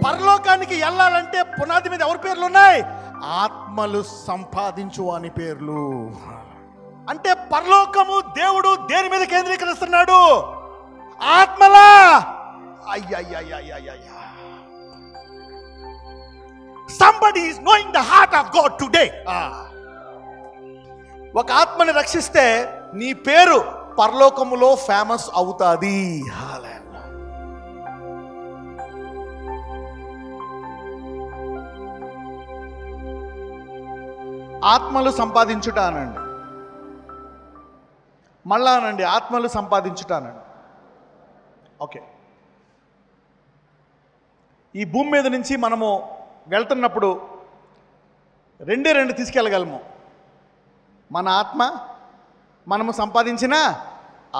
పరలోకానికి వెళ్ళాలంటే పునాది మీద ఎవరి పేర్లు ఉన్నాయి? ఆత్మలు సంపాదించు అని పేర్లు. అంటే పరలోకము దేవుడు దేని మీద కేంద్రీకరిస్తున్నాడు? ఆత్మలా. అయ్యయ్యయ్యయ్యయ్యా, somebody is knowing the heart of God today. ఒక ఆత్మని రక్షిస్తే నీ పేరు పరలోకములో ఫేమస్ అవుతాది. ఆత్మలు సంపాదించుట అనండి, మళ్ళా అనండి ఆత్మలు సంపాదించుట అనండి. ఓకే, ఈ భూమి మీద నుంచి మనము వెళ్తున్నప్పుడు రెండు తీసుకెళ్ళగలము. మన ఆత్మ, మనము సంపాదించిన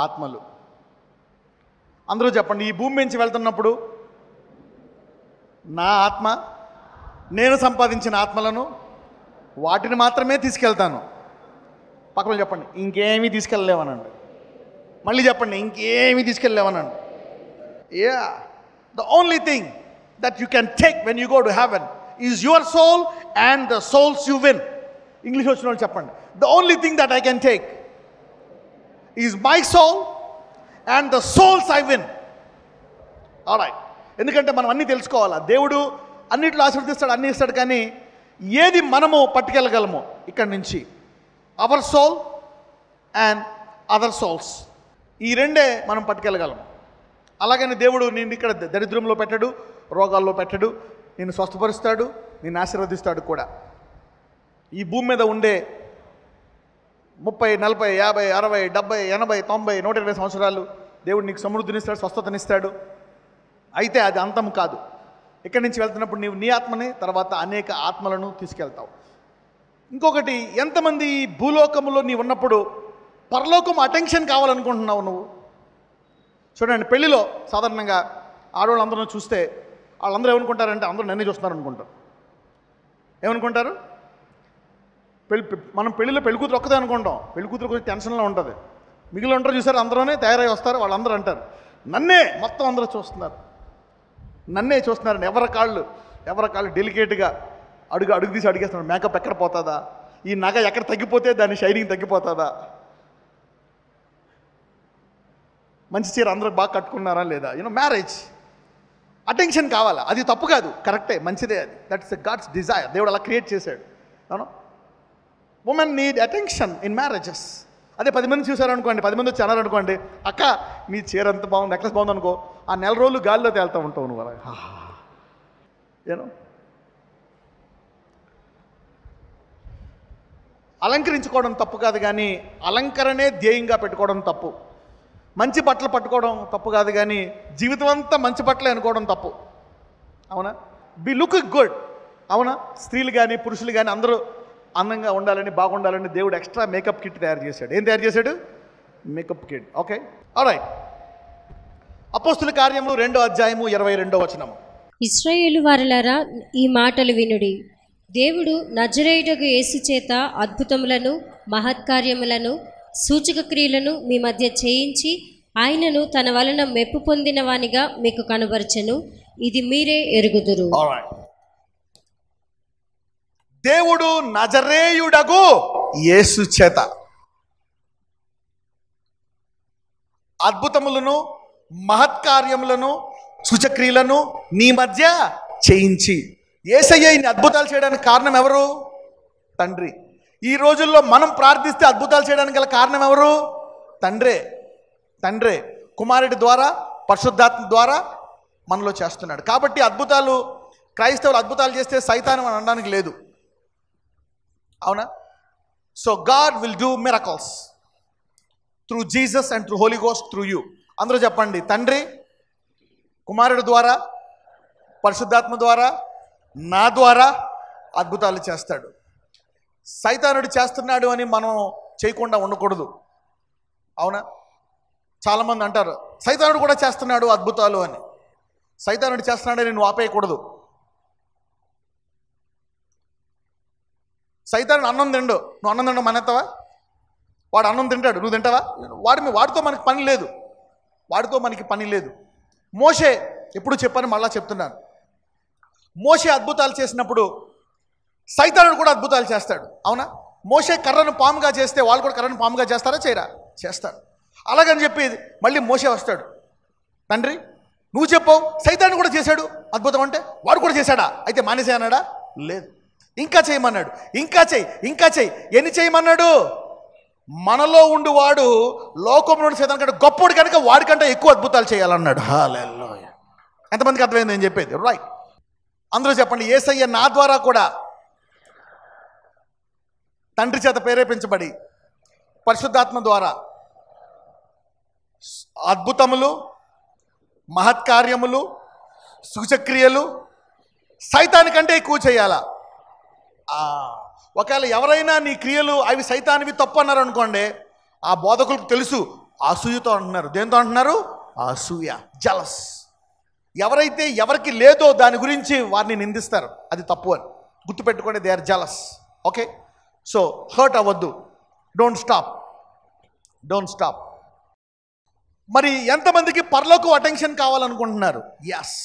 ఆత్మలు. అందరూ చెప్పండి, ఈ భూమి నుంచి వెళ్తున్నప్పుడు నా ఆత్మ, నేను సంపాదించిన ఆత్మలను వాటిని మాత్రమే తీసుకెళ్తాను. పక్కన చెప్పండి, ఇంకేమీ తీసుకెళ్ళలేవనండి. మళ్ళీ చెప్పండి, ఇంకేమీ తీసుకెళ్ళలేవనండి. Yeah, the only thing that you can take when you go to heaven is your soul and the souls you win. English వచ్చిన వాళ్ళు చెప్పండి, the only thing that I can take is my soul and the souls I win. Alright, ఎందుకంటే మనం అన్నీ తెలుసుకోవాలా. దేవుడు అన్నిట్లో ఆశీర్వదిస్తాడు, అన్నీ ఇస్తాడు, కానీ ఏది మనము పట్టుకెళ్ళగలము ఇక్కడి నుంచి? Our soul and other souls, ఈ రెండే మనం పట్టుకెళ్ళగలము. అలాగని దేవుడు నేను ఇక్కడ దరిద్రంలో పెట్టాడు, రోగాల్లో పెట్టడు, నేను స్వస్థపరుస్తాడు, నేను ఆశీర్వదిస్తాడు కూడా. ఈ భూమి మీద ఉండే 30, 40, 50, 60, 70, 80, 90, 120 సంవత్సరాలు దేవుడు నీకు సమృద్ధినిస్తాడు, స్వస్థతనిస్తాడు. అయితే అది అంతం కాదు. ఇక్కడి నుంచి వెళ్తున్నప్పుడు నీవు నీ ఆత్మని, తర్వాత అనేక ఆత్మలను తీసుకెళ్తావు. ఇంకొకటి, ఎంతమంది భూలోకములో నీవు ఉన్నప్పుడు పరలోకం అటెన్షన్ కావాలనుకుంటున్నావు నువ్వు? చూడండి, పెళ్లిలో సాధారణంగా ఆడవాళ్ళందరూ చూస్తే వాళ్ళందరూ ఏమనుకుంటారంటే అందరూ నన్నే చూస్తున్నారు అనుకుంటారు. ఏమనుకుంటారు? మనం పెళ్ళిలో పెళ్ళికూతురు ఒక్కదే అనుకుంటాం. పెళ్ళికూతురు కొంచెం టెన్షన్లో ఉంటుంది. మిగిలిన ఉంటారు చూసారు, అందరూనే తయారై వస్తారు, వాళ్ళందరూ అంటారు నన్నే మొత్తం అందరూ చూస్తున్నారు, నన్నే చూస్తున్నారండి. ఎవరి కాళ్ళు డెలికేట్గా అడుగు తీసి అడిగేస్తున్నారు. మేకప్ ఎక్కడ పోతుందా, ఈ నగ ఎక్కడ తగ్గిపోతే దాని షైనింగ్ తగ్గిపోతుందా, మంచి చీర అందరూ బాగా కట్టుకున్నారా లేదా, మ్యారేజ్ అటెన్షన్ కావాలా. అది తప్పు కాదు, కరెక్టే, మంచిదే. అది దట్స్ గాడ్స్ డిజైర్. దేవుడు అలా క్రియేట్ చేశాడు. అవును, women need attention in marriages. అదే 10 మంది చూసారనుకోండి, 10 మంది వచ్చి అన్నారనుకోండి, అక్క మీ చీర ఎంత బాగుంది, నెక్లెస్ బాగుంది అనుకో, ఆ నెల రోజులు గాలిలో తేలుతూ ఉంటావు నువ్వు. అలా అలంకరించుకోవడం తప్పు కాదు, కానీ అలంకరణే ధ్యేయంగా పెట్టుకోవడం తప్పు. మంచి బట్టలు పట్టుకోవడం తప్పు కాదు, కానీ జీవితం అంతా మంచి బట్టలే అనుకోవడం తప్పు. అవునా? Be look good. అవునా? స్త్రీలు కానీ పురుషులు కానీ అందరూ అందంగా ఉండాలని, బాగుండాలని దేవుడు ఎక్స్ట్రా మేకప్ కిట్ తయారు చేశాడు. ఏం తయారు చేశాడు? Makeup kit. Okay, alright. అపోస్తుల కార్యములు 2వ అధ్యాయము 22వ వచనము. ఇశ్రాయేలు వారలారా, ఈ మాటలు వినుడి. దేవుడు నజరేయుడగు యేసు చేత అద్భుతములను, మహత్కార్యములను, సూచక క్రియలను మీ మధ్య చేయించి ఆయనను తన వలన మెప్పు పొందిన వానిగా మీకు కనబరచెను. ఇది మీరే ఎరుగుదురు. దేవుడు నజరేయుడగు యేసు చేత అద్భుతములను, మహత్కార్యములను, సూచక్రియలను నీ మధ్య చేయించి. యేసయ్య ఇన్ని అద్భుతాలు చేయడానికి కారణం ఎవరు? తండ్రి. ఈ రోజుల్లో మనం ప్రార్థిస్తే అద్భుతాలు చేయడానికి గల కారణం ఎవరు? తండ్రే. కుమారుడి ద్వారా, పరిశుద్ధాత్మ ద్వారా మనలో చేస్తున్నాడు. కాబట్టి అద్భుతాలు, క్రైస్తవులు అద్భుతాలు చేస్తే సైతాను అని అనడానికి లేదు. అవునా? So God will do miracles through Jesus and through Holy Ghost through you. అందరూ చెప్పండి, తండ్రి కుమారుడి ద్వారా, పరిశుద్ధాత్మ ద్వారా, నా ద్వారా అద్భుతాలు చేస్తాడు. సైతానుడు చేస్తున్నాడు అని మనం చేయకుండా ఉండకూడదు. అవునా? చాలామంది అంటారు సైతానుడు కూడా చేస్తున్నాడు అద్భుతాలు అని. సైతానుడు చేస్తున్నాడని నువ్వు ఆపేయకూడదు. సైతానుడు అన్నం తిండు, నువ్వు అన్నం తినడం మానేస్తావా? వాడు అన్నం తింటాడు, నువ్వు తింటావా? వాడితో మనకి పని లేదు. మోషే ఎప్పుడు చెప్పని మళ్ళా చెప్తున్నాను, మోషే అద్భుతాలు చేసినప్పుడు సైతానుడు కూడా అద్భుతాలు చేస్తాడు, అవునా? మోషే కర్రను పాముగా చేస్తే వాళ్ళు కూడా కర్రను పాముగా చేస్తారా? చేయరా? చేస్తారు. అలాగని చెప్పి మళ్ళీ మోషే వస్తాడు, తండ్రి నువ్వు చెప్పవు, సైతాను కూడా చేశాడు అద్భుతం అంటే, వాడు కూడా చేశాడా, అయితే మానేసే అన్నాడా? లేదు, ఇంకా చేయమన్నాడు. ఇంకా చెయ్యి. ఎన్ని చేయమన్నాడు? మనలో ఉండి వాడు లోకంలో సైతాను కంటే గొప్పోడు కనుక వాడికంటే ఎక్కువ అద్భుతాలు చేయాలన్నాడు. హల్లెలూయా. ఎంతమందికి అర్థమైంది నేను చెప్పేది? రైట్. అందరూ చెప్పండి, యేసయ్య నా ద్వారా కూడా తండ్రి చేత ప్రేరేపించబడి పరిశుద్ధాత్మ ద్వారా అద్భుతములు, మహత్కార్యములు, సూచక్రియలు సైతానికంటే ఎక్కువ చేయాలా? ఒకవేళ ఎవరైనా నీ క్రియలు అవి సైతానివి తప్పు అన్నారు అనుకోండి, ఆ బోధకులకు తెలుసు అసూయతో అంటున్నారు. దేంతో అంటున్నారు? అసూయ, జలస్. ఎవరైతే ఎవరికి లేదో దాని గురించి వారిని నిందిస్తారు, అది తప్పు అని గుర్తుపెట్టుకోండి. They are jealous. Okay, so hurt అవ్వద్దు. Don't stop. మరి ఎంతమందికి పరలోకం అటెన్షన్ కావాలనుకుంటున్నారు? ఎస్,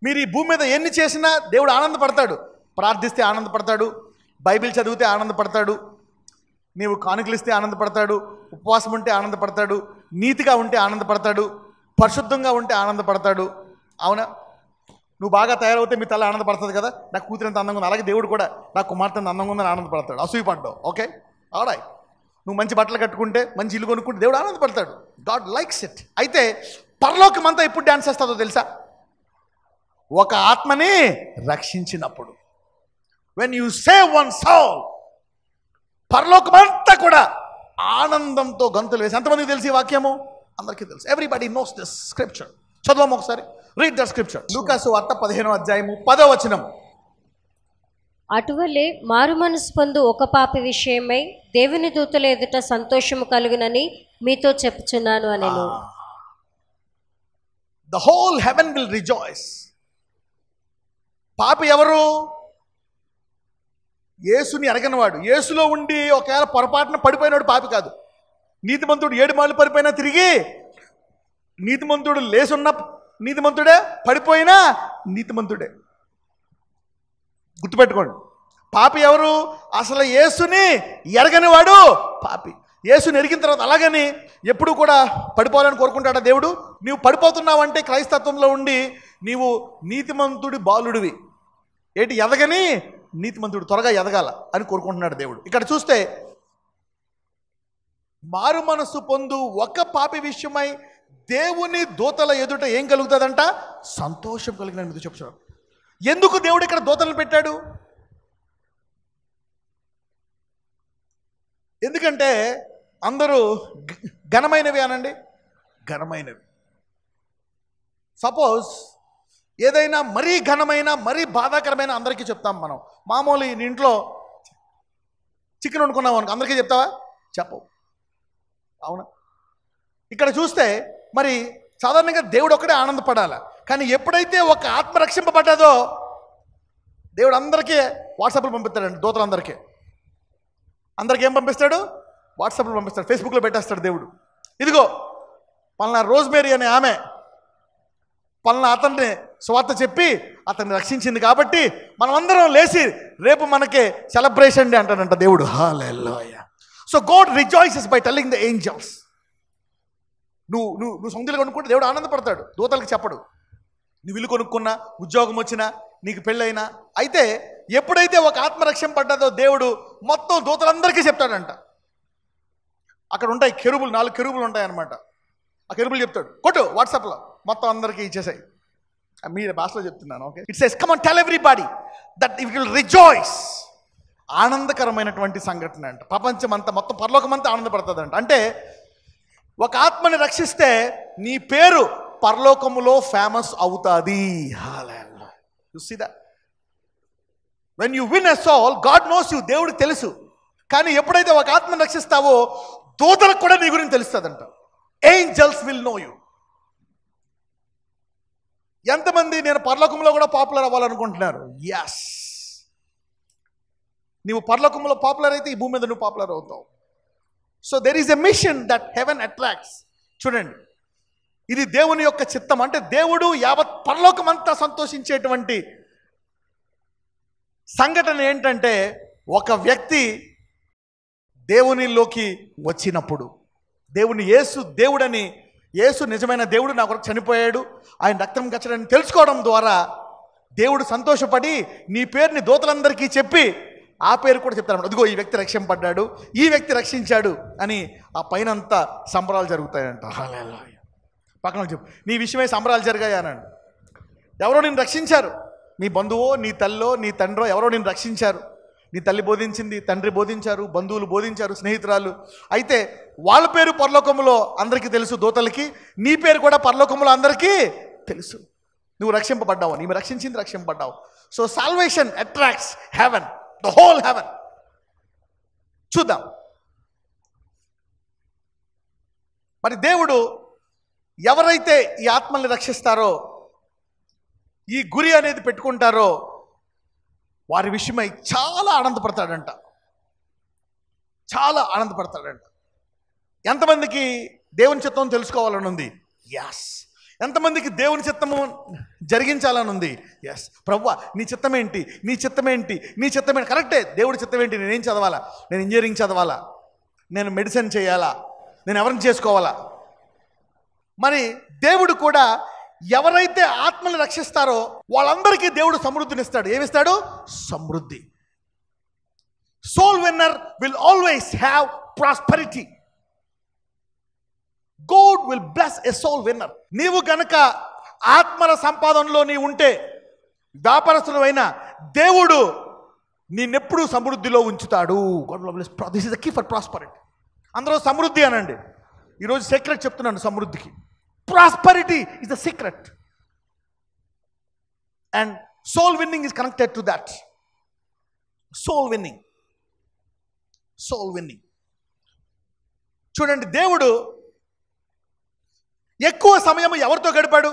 మీరు ఈ భూమి మీద ఎన్ని చేసినా దేవుడు ఆనందపడతాడు. ప్రార్థిస్తే ఆనందపడతాడు, బైబిల్ చదివితే ఆనందపడతాడు, నీవు కానుకలు ఇస్తే ఆనందపడతాడు, ఉపవాసం ఉంటే ఆనందపడతాడు, నీతిగా ఉంటే ఆనందపడతాడు, పరిశుద్ధంగా ఉంటే ఆనందపడతాడు, అవునా? నువ్వు బాగా తయారవుతే మీ తల ఆనందపడుతుంది కదా, నాకు కూతురు ఎంత అందంగా ఉంది, అలాగే దేవుడు కూడా నాకు కుమార్తె ఎంత అందంగా ఉందని ఆనందపడతాడు, అసూయపడ్డావు. Okay, alright. నువ్వు మంచి బట్టలు కట్టుకుంటే, మంచి ఇల్లు కొనుక్కుంటే దేవుడు ఆనందపడతాడు. God likes it. అయితే పరలోకం అంతా ఎప్పుడు డ్యాన్స్ చేస్తుందో తెలుసా? ఒక ఆత్మని రక్షించినప్పుడు. When you save one soul, పరలోకం అంతా కూడా ఆనందంతో గంతులు వేసి. ఎంతమందికి తెలిసి ఈ వాక్యము? అందరికీ తెలుసు. Everybody knows this scripture. చదవము ఒకసారి. Read the scripture. లూకాసు వార్త 15వ అధ్యాయము 10వ వచనం. అటువలే మారు మనసు పొందు ఒక పాపి విషయమై దేవుని దూతల ఎదుట సంతోషము కలుగునని మీతో చెప్పుచున్నాను అనెను. The whole heaven will rejoice. పాపి ఎవరు? యేసుని ఎరగనివాడు. యేసులో ఉండి ఒకవేళ పొరపాటున పడిపోయినాడు పాపి కాదు. నీతిమంతుడు 7 మార్లు పడిపోయినా తిరిగి నీతిమంతుడు లేసున్న నీతిమంతుడే, పడిపోయినా నీతిమంతుడే. గుర్తుపెట్టుకోండి. పాపి ఎవరు? అసలు యేసుని ఎరగనివాడు పాపి. యేసుని ఎరిగిన తర్వాత అలాగని ఎప్పుడు కూడా పడిపోవాలని కోరుకుంటాడా దేవుడు? నీవు పడిపోతున్నావంటే క్రైస్తత్వంలో ఉండి నీవు నీతిమంతుడి బాలుడివి. ఏంటి? ఎదగని నీతిమంతుడు, త్వరగా ఎదగాల అని కోరుకుంటున్నాడు దేవుడు. ఇక్కడ చూస్తే మారు మనసు పొందు ఒక పాపి విషయమై దేవుని దూతల ఎదుట ఏం కలుగుతుందంట? సంతోషం కలిగిన మీద చెప్తాడు. ఎందుకు దేవుడు ఇక్కడ దూతలను పెట్టాడు? ఎందుకంటే అందరూ ఘనమైనవి అనండి, ఘనమైనవి. సపోజ్ ఏదైనా మరీ ఘనమైన, మరీ బాధాకరమైన అందరికీ చెప్తాం మనం. మామూలు ఇంట్లో చికెన్ వండుకున్నావు అనుకో, అందరికీ చెప్తావా? చెప్పవు, అవునా? ఇక్కడ చూస్తే మరి సాధారణంగా దేవుడు ఒక్కడే ఆనందపడాలి. కానీ ఎప్పుడైతే ఒక ఆత్మ రక్షింపబడ్డదో దేవుడు అందరికీ వాట్సాప్లో పంపిస్తాడండి. దూతలందరికీ అందరికీ ఏం పంపిస్తాడు? వాట్సాప్లో పంపిస్తాడు, ఫేస్బుక్లో పెట్టేస్తాడు దేవుడు. ఇదిగో పలానా రోజ్మేరీ అనే ఆమె పలానా అతన్ని స్వార్థ చెప్పి అతన్ని రక్షించింది కాబట్టి మనమందరం లేచి రేపు మనకి సెలబ్రేషన్ డే అంటాడంట దేవుడు. హల్లెలూయా. So God rejoices by telling the angels. నువ్వు సొంతలు కొనుక్కుంటే దేవుడు ఆనందపడతాడు, దూతలకు చెప్పడు. నువ్వు ఇల్లు కొనుక్కున్నా, ఉద్యోగం వచ్చినా, నీకు పెళ్ళైనా. అయితే ఎప్పుడైతే ఒక ఆత్మ రక్షింపడ్డదో దేవుడు మొత్తం దూతలందరికీ చెప్తాడంట. అక్కడ ఉంటాయి కెరూబులు, 4 కెరూబులు ఉంటాయి అన్నమాట. ఆ కెరూబులు చెప్తాడు, కొట్టు వాట్సాప్లో మొత్తం అందరికీ ఇచ్చేసాయి. మీరు భాషలో చెప్తున్నాను. Okay, it says come on tell everybody that it will rejoice. ఆనందకరమైనటువంటి సంఘటన అంట. ప్రపంచం అంతా, మొత్తం పరలోకం అంతా ఆనందపడుతుందంట. అంటే ఒక ఆత్మని రక్షిస్తే నీ పేరు పరలోకములో ఫేమస్ అవుతుంది. You see that? When you win a soul, God knows you. దేవుడికి తెలుసు. కానీ ఎప్పుడైతే ఒక ఆత్మని రక్షిస్తావో దూతలకు కూడా నీ గురించి తెలుస్తుందంట. Angels will know you. ఎంతమంది నేను పరలోకంలో కూడా పాపులర్ అవ్వాలనుకుంటున్నారు? ఎస్, నీవు పరలోకంలో పాపులర్ అయితే ఈ భూమి మీద నువ్వు పాపులర్ అవుతావు. So there is a mission that heaven attracts. చూడండి, ఇది దేవుని యొక్క చిత్తం. అంటే దేవుడు యావత్ పరలోకమంతా సంతోషించేటువంటి సంఘటన ఏంటంటే, ఒక వ్యక్తి దేవునిలోకి వచ్చినప్పుడు, దేవుని యేసు దేవుడని, యేసు నిజమైన దేవుడు నా కొరకు చనిపోయాడు, ఆయన రక్తం కచ్చడని తెలుసుకోవడం ద్వారా దేవుడు సంతోషపడి నీ పేరుని దూతలందరికీ చెప్పి ఆ పేరు కూడా చెప్తారు. అదిగో ఈ వ్యక్తి రక్షింపడ్డాడు, ఈ వ్యక్తి రక్షించాడు అని ఆ పైనంతా సంబరాలు జరుగుతాయంట. హల్లెలూయా. పక్కన చెప్పు, నీ విషయమై సంబరాలు జరిగాయి అనండి. ఎవరో నిన్ను రక్షించారు, నీ బంధువో, నీ తల్లో, నీ తండ్రో ఎవరో నిన్ను రక్షించారు. నీ తల్లి బోధించింది, తండ్రి బోధించారు, బంధువులు బోధించారు, స్నేహితురాలు. అయితే వాళ్ళ పేరు పరలోకములో అందరికీ తెలుసు, దూతలకి. నీ పేరు కూడా పరలోకములో అందరికీ తెలుసు. నువ్వు రక్షింపబడ్డావు, నీవు రక్షించింది రక్షింపబడ్డావు. So salvation attracts heaven, the whole heaven. చూద్దాం. మరి దేవుడు ఎవరైతే ఈ ఆత్మల్ని రక్షిస్తారో, ఈ గురి అనేది పెట్టుకుంటారో, వారి విషయమై చాలా ఆనందపడతాడంట, చాలా ఆనందపడతాడంట. ఎంతమందికి దేవుని చిత్తం తెలుసుకోవాలని ఉంది? ఎస్. ఎంతమందికి దేవుని చిత్తము జరిగించాలని ఉంది? ఎస్. ప్రభువా నీ చిత్తం ఏంటి, నీ చిత్తం ఏంటి, నీ చిత్తం ఏంటి? కరెక్టే, దేవుడి చిత్తం ఏంటి? నేనేం చదవాలా? నేను ఇంజనీరింగ్ చదవాలా? నేను మెడిసిన్ చేయాలా? నేను ఎవరిని చేసుకోవాలా? మరి దేవుడు కూడా ఎవరైతే ఆత్మని రక్షిస్తారో వాళ్ళందరికీ దేవుడు సమృద్ధినిస్తాడు. ఏమిస్తాడు? సమృద్ధి. Soul winner will always have prosperity. God will bless a soul winner. నీవు గనక ఆత్మల సంపాదనలో నీ ఉంటే, వ్యాపారస్తులైన దేవుడు నిన్నెప్పుడు సమృద్ధిలో ఉంచుతాడు. This is the key for prosperity. అందరూ సమృద్ధి అనండి. ఈరోజు సీక్రెట్ చెప్తున్నాను సమృద్ధికి. Prosperity is the secret, and soul winning is connected to that. Soul winning, soul winning. చూడండి, దేవుడు ఎక్కువ సమయం ఎవరితో గడిపాడు?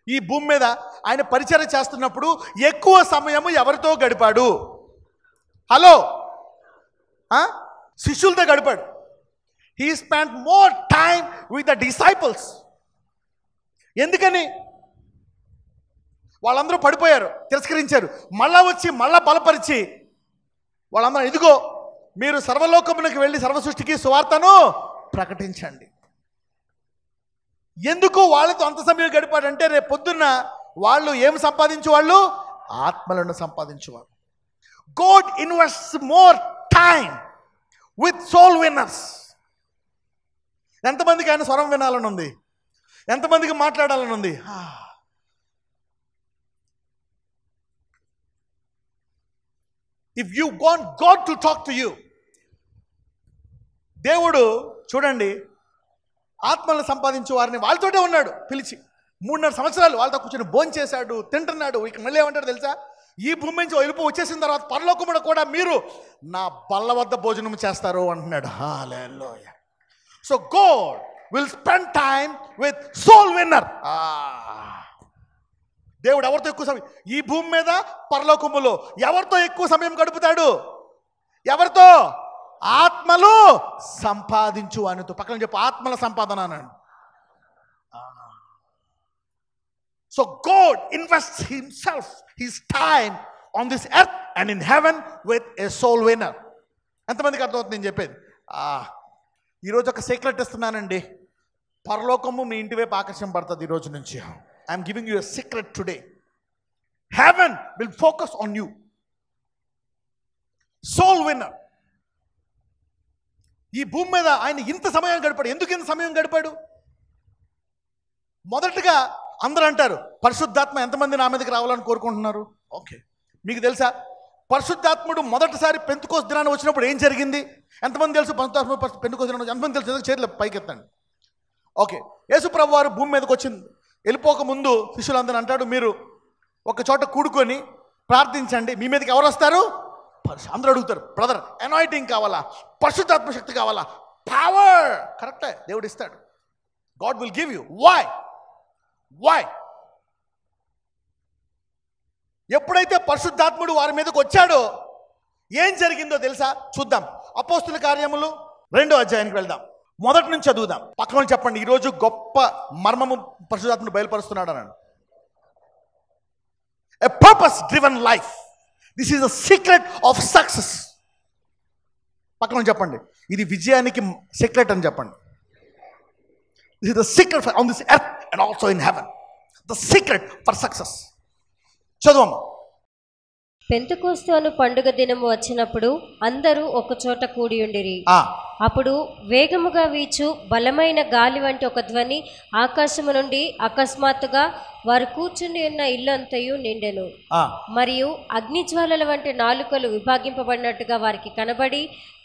ఈ భూమి మీద ఆయన పరిచర్య చేస్తున్నప్పుడు ఎక్కువ సమయం ఎవరితో గడిపాడు? హలో, శిష్యులతో గడిపాడు. He spent more time with the disciples. ఎందుకని? వాళ్ళందరూ పడిపోయారు, తిరస్కరించారు. మళ్ళా వచ్చి మళ్ళా బలపరిచి వాళ్ళందరూ, ఇదిగో మీరు సర్వలోకమునకు వెళ్ళి సర్వసృష్టికి సువార్తను ప్రకటించండి. ఎందుకు వాళ్ళతో అంత సమయం గడిపాడంటే, రేపు పొద్దున్న వాళ్ళు ఏం సంపాదించేవాళ్ళు? ఆత్మలను సంపాదించేవాళ్ళు. God invests more time with soul winners. ఎంతమందికి ఆయన స్వరం వినాలని ఉంది? ఎంతమందికి మాట్లాడాలని ఉంది? If you want God to talk to you, దేవుడు చూడండి ఆత్మలను సంపాదించే వారిని వాళ్ళతోటే ఉన్నాడు పిలిచి. 3.5 సంవత్సరాలు వాళ్ళతో కూర్చొని భోజనం చేశాడు, తింటున్నాడు. ఇక మళ్ళీ ఏమంటాడు తెలుసా? ఈ భూమి నుంచి వెళ్ళిపో వచ్చేసిన తర్వాత పరలోకమున కూడా మీరు నా బల్ల వద్ద భోజనం చేస్తారు అంటున్నాడు. హల్లెలూయా. So God will spend time with soul winner. దేవుడు ఎవరితో ఎక్కువ సమయం, ఈ భూమి మీద పరలోకములో ఎవరితో ఎక్కువ సమయం గడుపుతాడు? ఎవరితో? ఆత్మలు సంపాదించు వానితో. పక్కన చెప్పు, ఆత్మల సంపాదన అన్నాడు. So God invests himself, his time on this earth and in heaven with a soul winner. ఎంతమందికి అర్థమవుతుంది నేను చెప్పేది? ఈరోజు ఒక సీక్రెట్ ఇస్తున్నానండి. పరలోకము మీ ఇంటి వైపు ఆకర్షింపబడుతుంది ఈరోజు నుంచి. I'm giving you a secret today. Heaven will focus on you. Soul winner. ఈ భూమి మీద ఆయన ఇంత సమయం గడిపాడు. ఎందుకు ఇంత సమయం గడిపాడు? మొదటగా అందరూ అంటారు, పరిశుద్ధాత్మ ఎంతమంది నా మీదకి రావాలని కోరుకుంటున్నారు? ఓకే, మీకు తెలుసా పరిశుద్ధాత్ముడు మొదటిసారి పెంతెకోస్తు దినాన్ని వచ్చినప్పుడు ఏం జరిగింది? ఎంతమంది తెలుసు? పెంతెకోస్తు దినాన్ని ఎంతమంది తెలుసు? చేతులు పైకెత్తండి. ఓకే, యేసు ప్రభువు వారు భూమి మీదకి వచ్చింది. వెళ్ళిపోక ముందు శిష్యులందరూ అంటాడు, మీరు ఒక చోట కూడుకొని ప్రార్థించండి, మీ మీదకి ఎవరు వస్తారు? అందరూ అడుగుతారు, బ్రదర్ అనాయింటింగ్ కావాలా, పరిశుద్ధాత్మ శక్తి కావాలా? పవర్. కరెక్టే, దేవుడు ఇస్తాడు. God will give you. Why? ఎప్పుడైతే పరిశుద్ధాత్ముడు వారి మీదకి వచ్చాడో ఏం జరిగిందో తెలుసా? చూద్దాం. అపోస్తుల కార్యములు 2వ అధ్యాయానికి వెళ్దాం. మొదటి నుంచి చదువుదాం. పక్కన చెప్పండి, ఈరోజు గొప్ప మర్మము పరిశుద్ధాత్ముడు బయలుపరుస్తున్నాడు అన్నాడు. A purpose driven life. This is the secret of success. పక్కన చెప్పండి, ఇది విజయానికి సీక్రెట్ అని చెప్పండి. This is the secret on this earth and also in heaven. The secret for success. చదువమ్మా. పెంతెకోస్తు అను పండుగ దినము వచ్చినప్పుడు అందరూ ఒకచోట కూడియుండిరి. అప్పుడు వేగముగా వీచు బలమైన గాలి వంటి ఒక ధ్వని ఆకాశము నుండి అకస్మాత్తుగా వారు కూర్చుని ఉన్న ఇల్లు అంతయు నిండెను. మరియు అగ్నిజ్వాలల వంటి నాలుకలు విభాగింపబడినట్టుగా వారికి కనబడి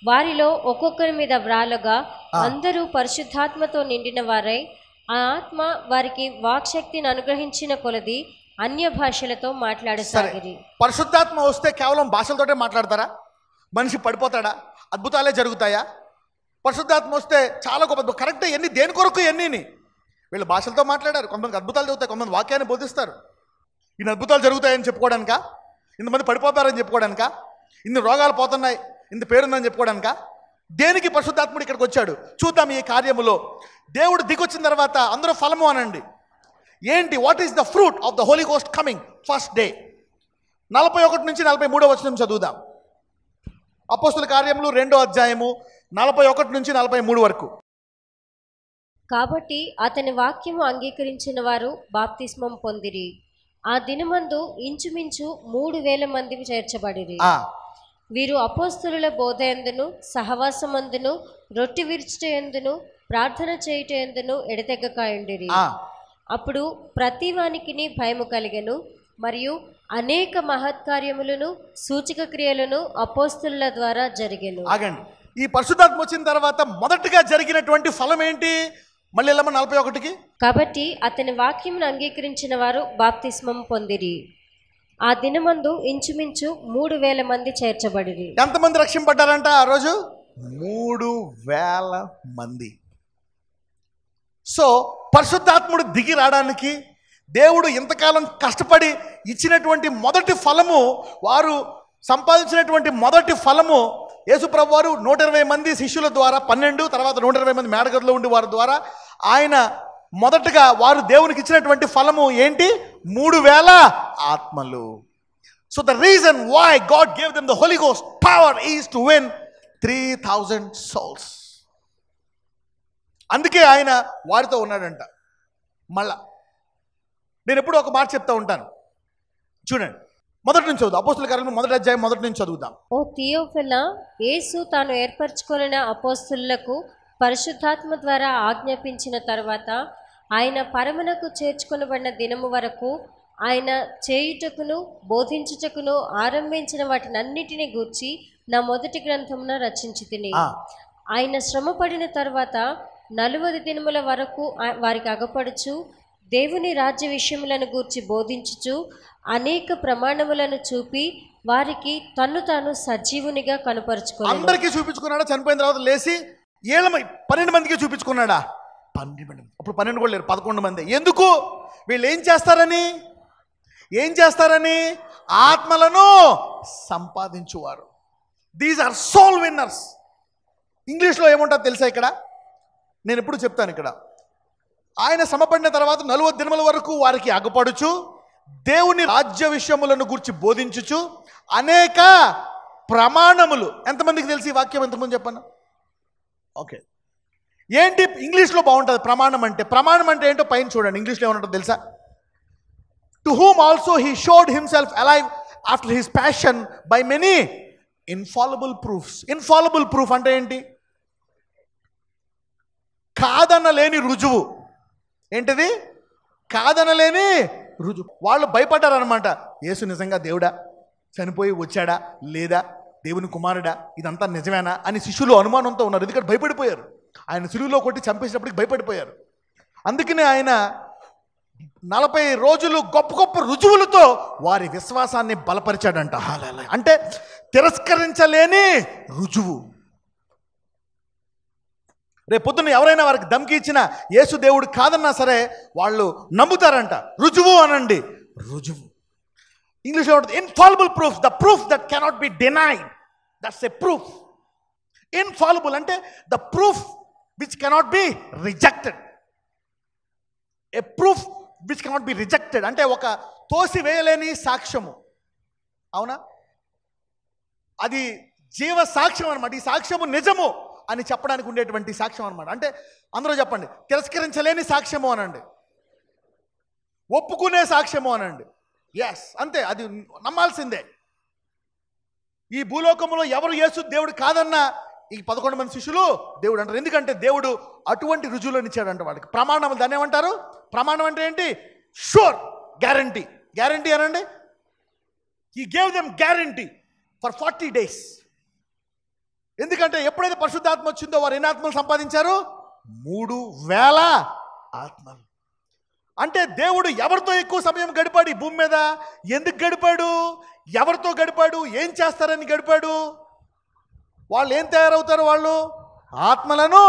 వారిలో ఒక్కొక్కరి మీద వ్రాలగా అందరూ పరిశుద్ధాత్మతో నిండిన వారై ఆ ఆత్మ వారికి వాక్శక్తిని అనుగ్రహించిన కొలది అన్య భాషలతో మాట్లాడసాగిరి. పరిశుద్ధాత్మ వస్తే కేవలం భాషలతోటే మాట్లాడతారా? మనిషి పడిపోతాడా? అద్భుతాలే జరుగుతాయా? పరిశుద్ధాత్మ వస్తే చాలా గొప్ప. కరెక్ట్. ఎన్ని దేని కొరకు ఎన్ని వీళ్ళు భాషలతో మాట్లాడారు. కొంతమంది అద్భుతాలు జరుగుతాయి, కొంతమంది వాక్యాన్ని బోధిస్తారు. ఇన్ని అద్భుతాలు జరుగుతాయని చెప్పుకోవడానికా? ఇంతమంది పడిపోతారని చెప్పుకోవడానికా? ఇన్ని రోగాలు పోతున్నాయి, ఇంత పేరుందని చెప్పుకోవడానికా? దేనికి పరిశుద్ధాత్ముడు ఇక్కడికి వచ్చాడు? చూద్దాం ఈ కార్యములో. దేవుడు దిగొచ్చిన తర్వాత అందరూ ఫలము అనండి. ఏంటి? What is the fruit of the Holy Ghost coming first day? 41 నుంచి 43 వచనం చదువుదాం. అపోస్తుల కార్యములు 2వ అధ్యాయము 41 నుంచి 43 వరకు. కాబట్టి అతని వాక్యము అంగీకరించిన వారు బాప్తిస్మం పొందిరి. ఆ దినమందు ఇంచుమించు 3000 మంది చేర్చబడిరి. వీరు అపోస్తలుల బోధయందును సహవాసమందును రొట్టె విరుచుటయందును ప్రార్థన చేయుటయందును ఎడతెగకయుండిరి. అప్పుడు ప్రతి వానికిని భయము కలిగెను. మరియు అనేక మహత్కార్యములను సూచక క్రియలను అపోస్తలుల ద్వారా జరిగెను. ఆగండి. ఈ పరిశుద్ధాత్మ వచ్చిన తర్వాత మొదటగా జరిగినటువంటి ఫలం ఏంటి? మళ్ళీ వెళ్ళమా 41కి. కాబట్టి అతని వాక్యమును అంగీకరించిన వారు బాప్తిస్మం పొందిరి. ఆ దినమందు ఇంచుమించు 3000 మంది చేర్చబడిరి. ఎంతమంది రక్షింపడ్డారంట ఆ రోజు? 3000 మంది. సో పరిశుద్ధాత్ముడు దిగి రావడానికి దేవుడు ఇంతకాలం కష్టపడి ఇచ్చినటువంటి మొదటి ఫలము, వారు సంపాదించినటువంటి మొదటి ఫలము యేసుప్రభు వారు 120 మంది శిష్యుల ద్వారా 12, తర్వాత 120 మంది మేడగదిలో ఉండి వారి ద్వారా ఆయన మొదటగా వారు దేవునికి ఇచ్చినటువంటి ఫలము ఏంటి? 3000 ఆత్మలు. So the reason why God gave them the Holy Ghost power is to win 3000 souls. అందుకే ఆయన వారితో ఉన్నాడంట. మళ్ళా నేను ఎప్పుడు ఒక మాట చెప్తా ఉంటాను, చూడండి. మొదటి నుంచి చదువు. అపోస్తుల కార్యములు 1వ అధ్యాయం మొదటి నుంచి చదువుదాం. ఓ థియోఫిలా, యేసు తాను ఏర్పరచుకొనిన అపోస్తలులకు పరిశుద్ధాత్మ ద్వారా ఆజ్ఞాపించిన తర్వాత ఆయన పరమునకు చేర్చుకొనబడిన దినము వరకు ఆయన చేయుటకును బోధించుటకును ఆరంభించిన వాటినన్నిటిని గూర్చి నా మొదటి గ్రంథమున రచించి తిని. ఆయన శ్రమపడిన తర్వాత 40 దినముల వరకు వారికి అగపడుచు దేవుని రాజ్య విషయములను గూర్చి బోధించుచు అనేక ప్రమాణములను చూపి వారికి తన్ను తాను సజీవునిగా కనపరుచుకున్నాడు. అందరికీ చూపించుకున్నాడా? చనిపోయిన తర్వాత లేచి 12 మందికి చూపించుకున్నాడా? 12 మంది. అప్పుడు 12 కూడా లేరు, 11 మంది. ఎందుకు? వీళ్ళు ఏం చేస్తారని ఆత్మలను సంపాదించువారు. These are soul winners. ఇంగ్లీష్లో ఏముంటుందో తెలుసా? ఇక్కడ నేను ఎప్పుడు చెప్తాను, ఇక్కడ ఆయన శ్రమపడిన తర్వాత 40 దినముల వరకు వారికి అగపడుచు దేవుని రాజ్య విషయములను గురించి బోధించుచు అనేక ప్రమాణములు. ఎంతమందికి తెలిసి ఈ వాక్యం? ఎంతమంది చెప్పాను? ఓకే. ఏంటి ఇంగ్లీష్లో బాగుంటుంది ప్రమాణం అంటే? ప్రమాణం అంటే ఏంటో పైన చూడండి. ఇంగ్లీష్లో ఏమంటుందో తెలుసా? To whom also he showed himself alive after his passion by many ఇన్ఫాలబుల్ proofs. ఇన్ఫాలబుల్ proof అంటే ఏంటి? కాదనలేని రుజువు. ఏంటిది? కాదనలేని రుజువు. వాళ్ళు భయపడ్డారనమాట. యేసు నిజంగా దేవుడా, చనిపోయి వచ్చాడా లేదా, దేవుని కుమారుడా, ఇదంతా నిజమేనా అని శిష్యులు అనుమానంతో ఉన్నారు. ఎందుకంటే భయపడిపోయారు. ఆయన సిలువలో కొట్టి చంపేసినప్పటికి భయపడిపోయారు. అందుకనే ఆయన 40 రోజులు గొప్ప గొప్ప రుజువులతో వారి విశ్వాసాన్ని బలపరిచాడంట. అంటే తిరస్కరించలేని రుజువు. రేపు పొద్దున్న ఎవరైనా వారికి ధమ్కి ఇచ్చినా యేసు దేవుడు కాదన్నా సరే వాళ్ళు నమ్ముతారంట. రుజువు అనండి, రుజువు. ఇంగ్లీష్లో infallible proof, the proof that cannot be denied, that's a proof. Infallible అంటే the proof which cannot be rejected. A proof which cannot be rejected అంటే ఒక తోసివేయలేని సాక్ష్యము. అవునా? అది జీవ సాక్ష్యం అనమాట. ఈ సాక్ష్యము నిజము అని చెప్పడానికి ఉండేటువంటి సాక్ష్యం అనమాట. అంటే అందరూ చెప్పండి, తిరస్కరించలేని సాక్ష్యము అనండి, ఒప్పుకునే సాక్ష్యము అనండి. ఎస్, అంతే, అది నమ్మాల్సిందే. ఈ భూలోకంలో ఎవరు యేసు దేవుడు కాదన్నా ఈ 11 మంది శిష్యులు దేవుడు అంటారు. ఎందుకంటే దేవుడు అటువంటి రుజువులను ఇచ్చాడంట వాళ్ళకి. ప్రమాణం, దాన్ని ఏమంటారు? ప్రమాణం అంటే ఏంటి? Sure, guarantee. గ్యారంటీ అనండి. He gave them guarantee for 40 days. ఎందుకంటే ఎప్పుడైతే పరిశుద్ధాత్మ వచ్చిందో వారు ఎన్ని ఆత్మలు సంపాదించారు? 3000 ఆత్మలు. అంటే దేవుడు ఎవరితో ఎక్కువ సమయం గడిపాడు ఈ భూమి మీద? ఎందుకు గడిపాడు? ఎవరితో గడిపాడు? ఏం చేస్తారని గడిపాడు? వాళ్ళు ఏం తయారవుతారు? వాళ్ళు ఆత్మలను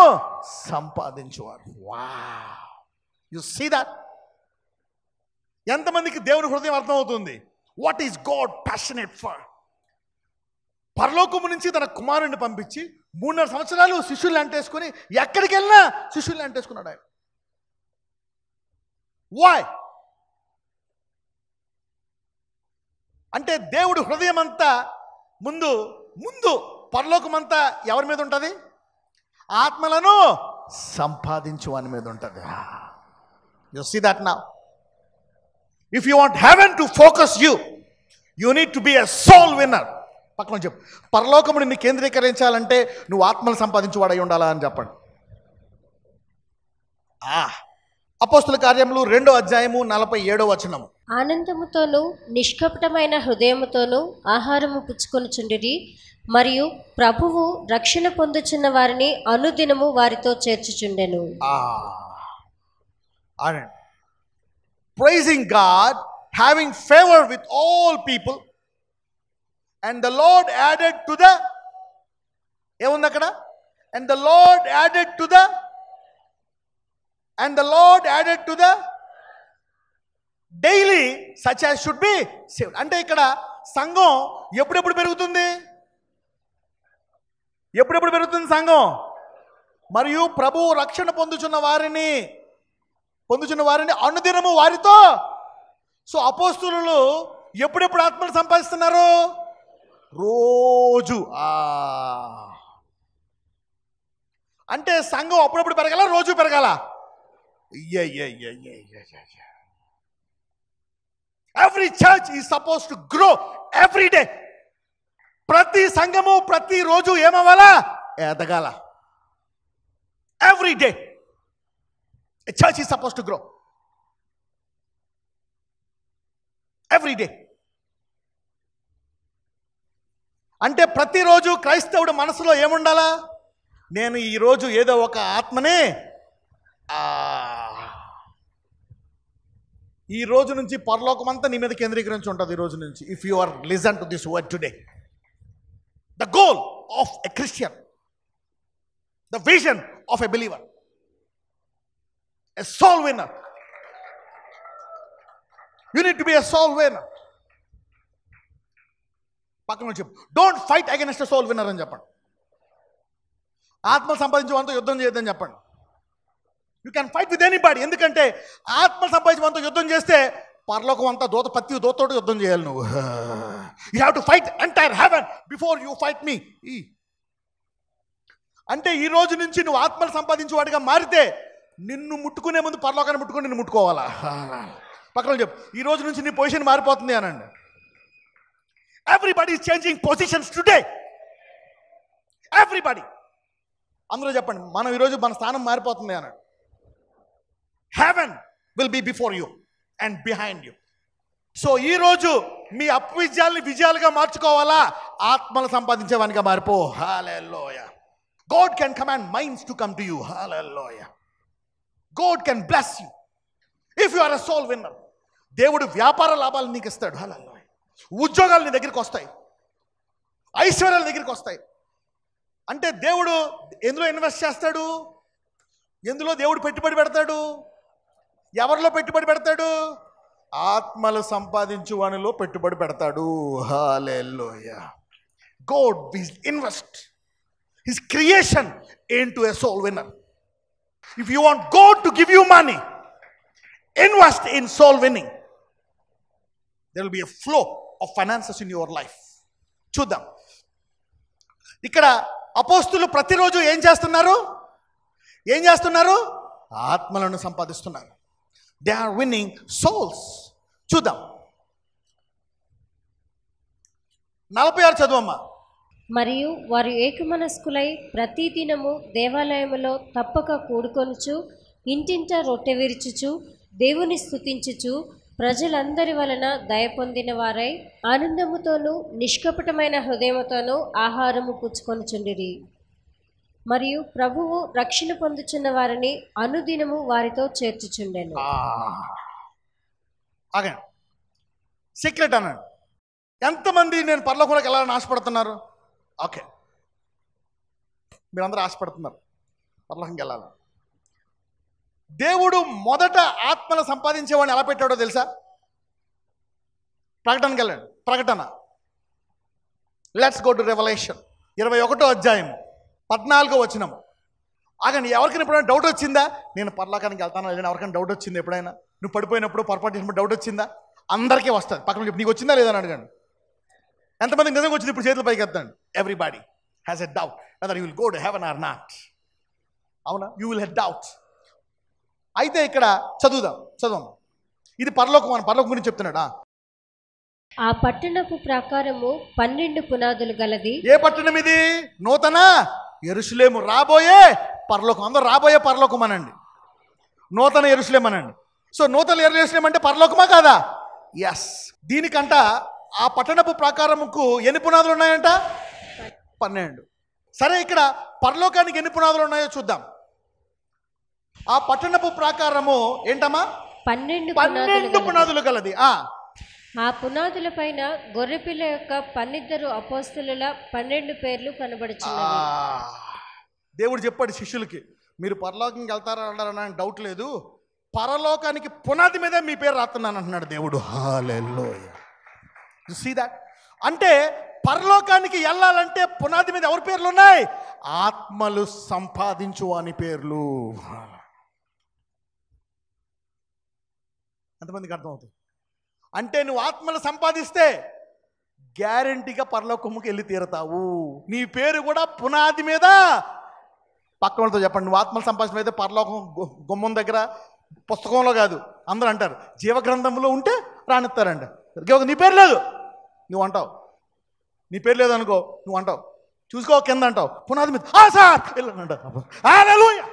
సంపాదించేవారు. Wow, you see that? ఎంతమందికి దేవుని హృదయం అర్థమవుతుంది? What is God passionate for? పరలోకము నుంచి తన కుమారుడిని పంపించి 3.5 సంవత్సరాలు శిష్యుల్ని అంటేసుకుని ఎక్కడికి వెళ్ళినా శిష్యుల్ని అంటేసుకున్నాడు ఆయన. వై? అంటే దేవుడు హృదయం అంతా ముందు పరలోకమంతా ఎవరి మీద ఉంటుంది? ఆత్మలను సంపాదించు అని మీద ఉంటుంది. You see that now? If you want heaven to focus you need to be a soul winner. పక్కన చెప్పు, పరలోకముని నీ కేంద్రీకరించాలంటే నువ్వు ఆత్మలు సంపాదించువాడై ఉండాలా అని చెప్పండి. అపోస్తుల కార్యములు 2వ అధ్యాయము 47వ వచనము. ఆనందముతోనూ నిష్కపటమైన హృదయముతోనూ ఆహారము పుచ్చుకొనుచుండిరి, మరియు ప్రభువు రక్షణ పొందుచున్న వారిని అనుదినము వారితో చేర్చుచుండెను. Praising God, having favor with all people, and the Lord added to the, ఏముంది అక్కడ? And the Lord added to the daily such as should be saved. అంటే ఇక్కడ సంఘం ఎప్పుడెప్పుడు పెరుగుతుంది? ఎప్పుడెప్పుడు పెరుగుతుంది సంఘం? మరియు ప్రభువు రక్షణ పొందుచున్న వారిని అనుదినము వారితో. సో అపోస్తులు ఎప్పుడెప్పుడు ఆత్మలు సంపాదిస్తున్నారు? రోజు. అంటే సంఘం అప్పుడప్పుడు పెరగాల, రోజు పెరగాల? Every church is suppose to grow every day. ప్రతి సంఘము ప్రతి రోజు ఏమవ్వాలా? ఎదగాల. Every day a church is supposed to grow every day. అంటే ప్రతిరోజు క్రైస్తవుడు మనసులో ఏముండాలా? నేను ఈరోజు ఏదో ఒక ఆత్మనే ఈ రోజు నుంచి పరలోకమంతా నీ మీద కేంద్రీకరించి ఉంటుంది. ఈ రోజు నుంచి if you are listen to this word today, the goal of a Christian, the vision of a believer, a soul winner. You need to be a soul winner. పక్కన చెప్పు, don't fight against a soul winner అని చెప్పండి. ఆత్మ సంపాదించేవారితో యుద్ధం చేయొద్దని చెప్పండి. You can fight with anybody. ఎందుకంటే ఆత్మ సంపాదించేవారితో యుద్ధం చేస్తే పరలోకం అంతా ప్రతి దూతతో యుద్ధం చేయాలి నువ్వు. You have to fight entire heaven before you fight me. అంటే ఈ రోజు నుంచి నువ్వు ఆత్మలు సంపాదించేవాడిగా మారితే నిన్ను ముట్టుకునే ముందు పరలోకాన్ని ముట్టుకొని నిన్ను ముట్టుకోవాలా? పక్కన చెప్పు, ఈ రోజు నుంచి నీ పొజిషన్ మారిపోతుంది అనండి. Everybody is changing positions today. Everybody. అందరూ చెప్పండి, మనం ఈరోజు మన స్థానం మారిపోతుంది అనండి. Heaven will be before you and behind you. So ఈరోజు మీ అపవిజయాల్ని విజయాలుగా మార్చుకోవాలా? ఆత్మలు సంపాదించేవానిగా మారిపో. హల్లెలూయా. God can command minds to come to you. Hallelujah. God can bless you if you are a soul winner. దేవుడు వ్యాపార లాభాలు నీకు ఇస్తాడు. హల్లెలూయా. ఉద్యోగాలు నీ దగ్గరికి వస్తాయి, ఐశ్వర్యాల దగ్గరికి వస్తాయి. అంటే దేవుడు ఎందులో ఇన్వెస్ట్ చేస్తాడు? ఎందులో దేవుడు పెట్టుబడి పెడతాడు? ఎవరిలో పెట్టుబడి పెడతాడు? ఆత్మలు సంపాదించు వానిలో పెట్టుబడి పెడతాడు. హల్లెలూయా. God will invest His creation into a soul winner. If you want God to give you money, invest in soul winning. There will be a flow of finances in your life. చూద్దాం. ఇక్కడ అపోస్తులు ప్రతిరోజు ఏం చేస్తున్నారు? ఆత్మలను సంపాదిస్తున్నారు. They are winning souls. చూద్దాం, 46 చదువమ్మా. మరియు వారు ఏకమనస్కులై ప్రతి దినము దేవాలయములో తప్పక కూడుకొనుచు ఇంటింట రొట్టె విరుచుచు దేవుని స్తుతించుచు ప్రజలందరి వలన దయ పొందిన వారై ఆనందముతోనూ నిష్కపటమైన హృదయముతోనూ ఆహారము పుచ్చుకొనుచుండిరి. మరియు ప్రభువు రక్షణ పొందుచున్న వారిని అనుదినము వారితో చేర్చుచుండెను. ఆగండి, సీక్రెట్ అన్నాడు. ఎంతమంది నేను పరలోకంలోకి వెళ్ళాలని ఆశపడుతున్నారు? ఓకే, మీరందరూ ఆశపడుతున్నారు పరలోకంకి వెళ్ళాలి. దేవుడు మొదట ఆత్మను సంపాదించేవాడిని ఎలా పెట్టాడో తెలుసా? ప్రకటనకి వెళ్ళండి. ప్రకటన, లెట్స్ గో టు రెవల్యూషన్ 21వ అధ్యాయం 14వ వచనం. ఆగండి, ఎవరికైనా ఎప్పుడైనా డౌట్ వచ్చిందా? నేను పరలోకానికి వెళ్తాను లేదని ఎవరికైనా డౌట్ వచ్చింది ఎప్పుడైనా? నువ్వు పడిపోయినప్పుడు పొరపాటు చేసినప్పుడు డౌట్ వచ్చిందా? అందరికీ వస్తుంది. పక్కన చెప్పి నీకు వచ్చిందా లేదని అడగండి. ఎంతమందికి నిజంగా వచ్చింది? ఇప్పుడు చేతులు పైకి ఎత్తండి. Everybody has a doubt whether you will go to heaven or not. అవునా? You will have doubt. అయితే ఇక్కడ చదువుదాం. ఇది పరలోకం గురించి చెప్తున్నాడా? ఆ పట్టణపు ప్రాకారము 12 పునాదులు గలది. ఏ పట్టణం ఇది? నూతన యెరూషలేము, రాబోయే పరలోకం. అందరూ రాబోయే పరలోకం అనండి, నూతన యెరూషలేము అనండి. సో నూతన యెరూషలేము అంటే పరలోకమా కాదా? ఎస్. దీనికంట ఆ పట్టణపు ప్రాకారముకు ఎన్ని పునాదులు ఉన్నాయంట? 12. సరే, ఇక్కడ పరలోకానికి ఎన్ని పునాదులు ఉన్నాయో చూద్దాం. ఆ పట్టణపు ప్రాకారము ఏంటమ్మా? 12 పునాదులు గలది. ఆ పునాదుల పైన గొర్రెపిల్ల యొక్క 12 అపోస్తలుల 12 పేర్లు కనబడుచున్నవి. దేవుడు చెప్పాడు శిష్యులకి, మీరు పరలోకానికి వెళ్తారా అన్నారని డౌట్ లేదు, పరలోకానికి పునాది మీద మీ పేరు రాస్తున్నాను అంటున్నాడు దేవుడు. హల్లెలూయా. You see that? అంటే పరలోకానికి వెళ్ళాలంటే పునాది మీద ఎవరి పేర్లు ఉన్నాయి? ఆత్మలు సంపాదించు అని పేర్లు. ఎంతమందికి అర్థమవుతుంది? అంటే నువ్వు ఆత్మలు సంపాదిస్తే గ్యారంటీగా పరలోకముకి వెళ్ళి తీరతావు. నీ పేరు కూడా పునాది మీద. పక్కనతో చెప్పండి, నువ్వు ఆత్మలు సంపాదించిన అయితే పరలోకం గుమ్మం దగ్గర పుస్తకంలో కాదు. అందరూ అంటారు జీవగ్రంథంలో ఉంటే రానిస్తారంట. నీ పేరు లేదు నువ్వు అంటావు, నీ పేరు లేదు అనుకో నువ్వు అంటావు, చూసుకో కింద అంటావు, పునాది మీద సార్ వెళ్ళంటావు. హల్లెలూయా.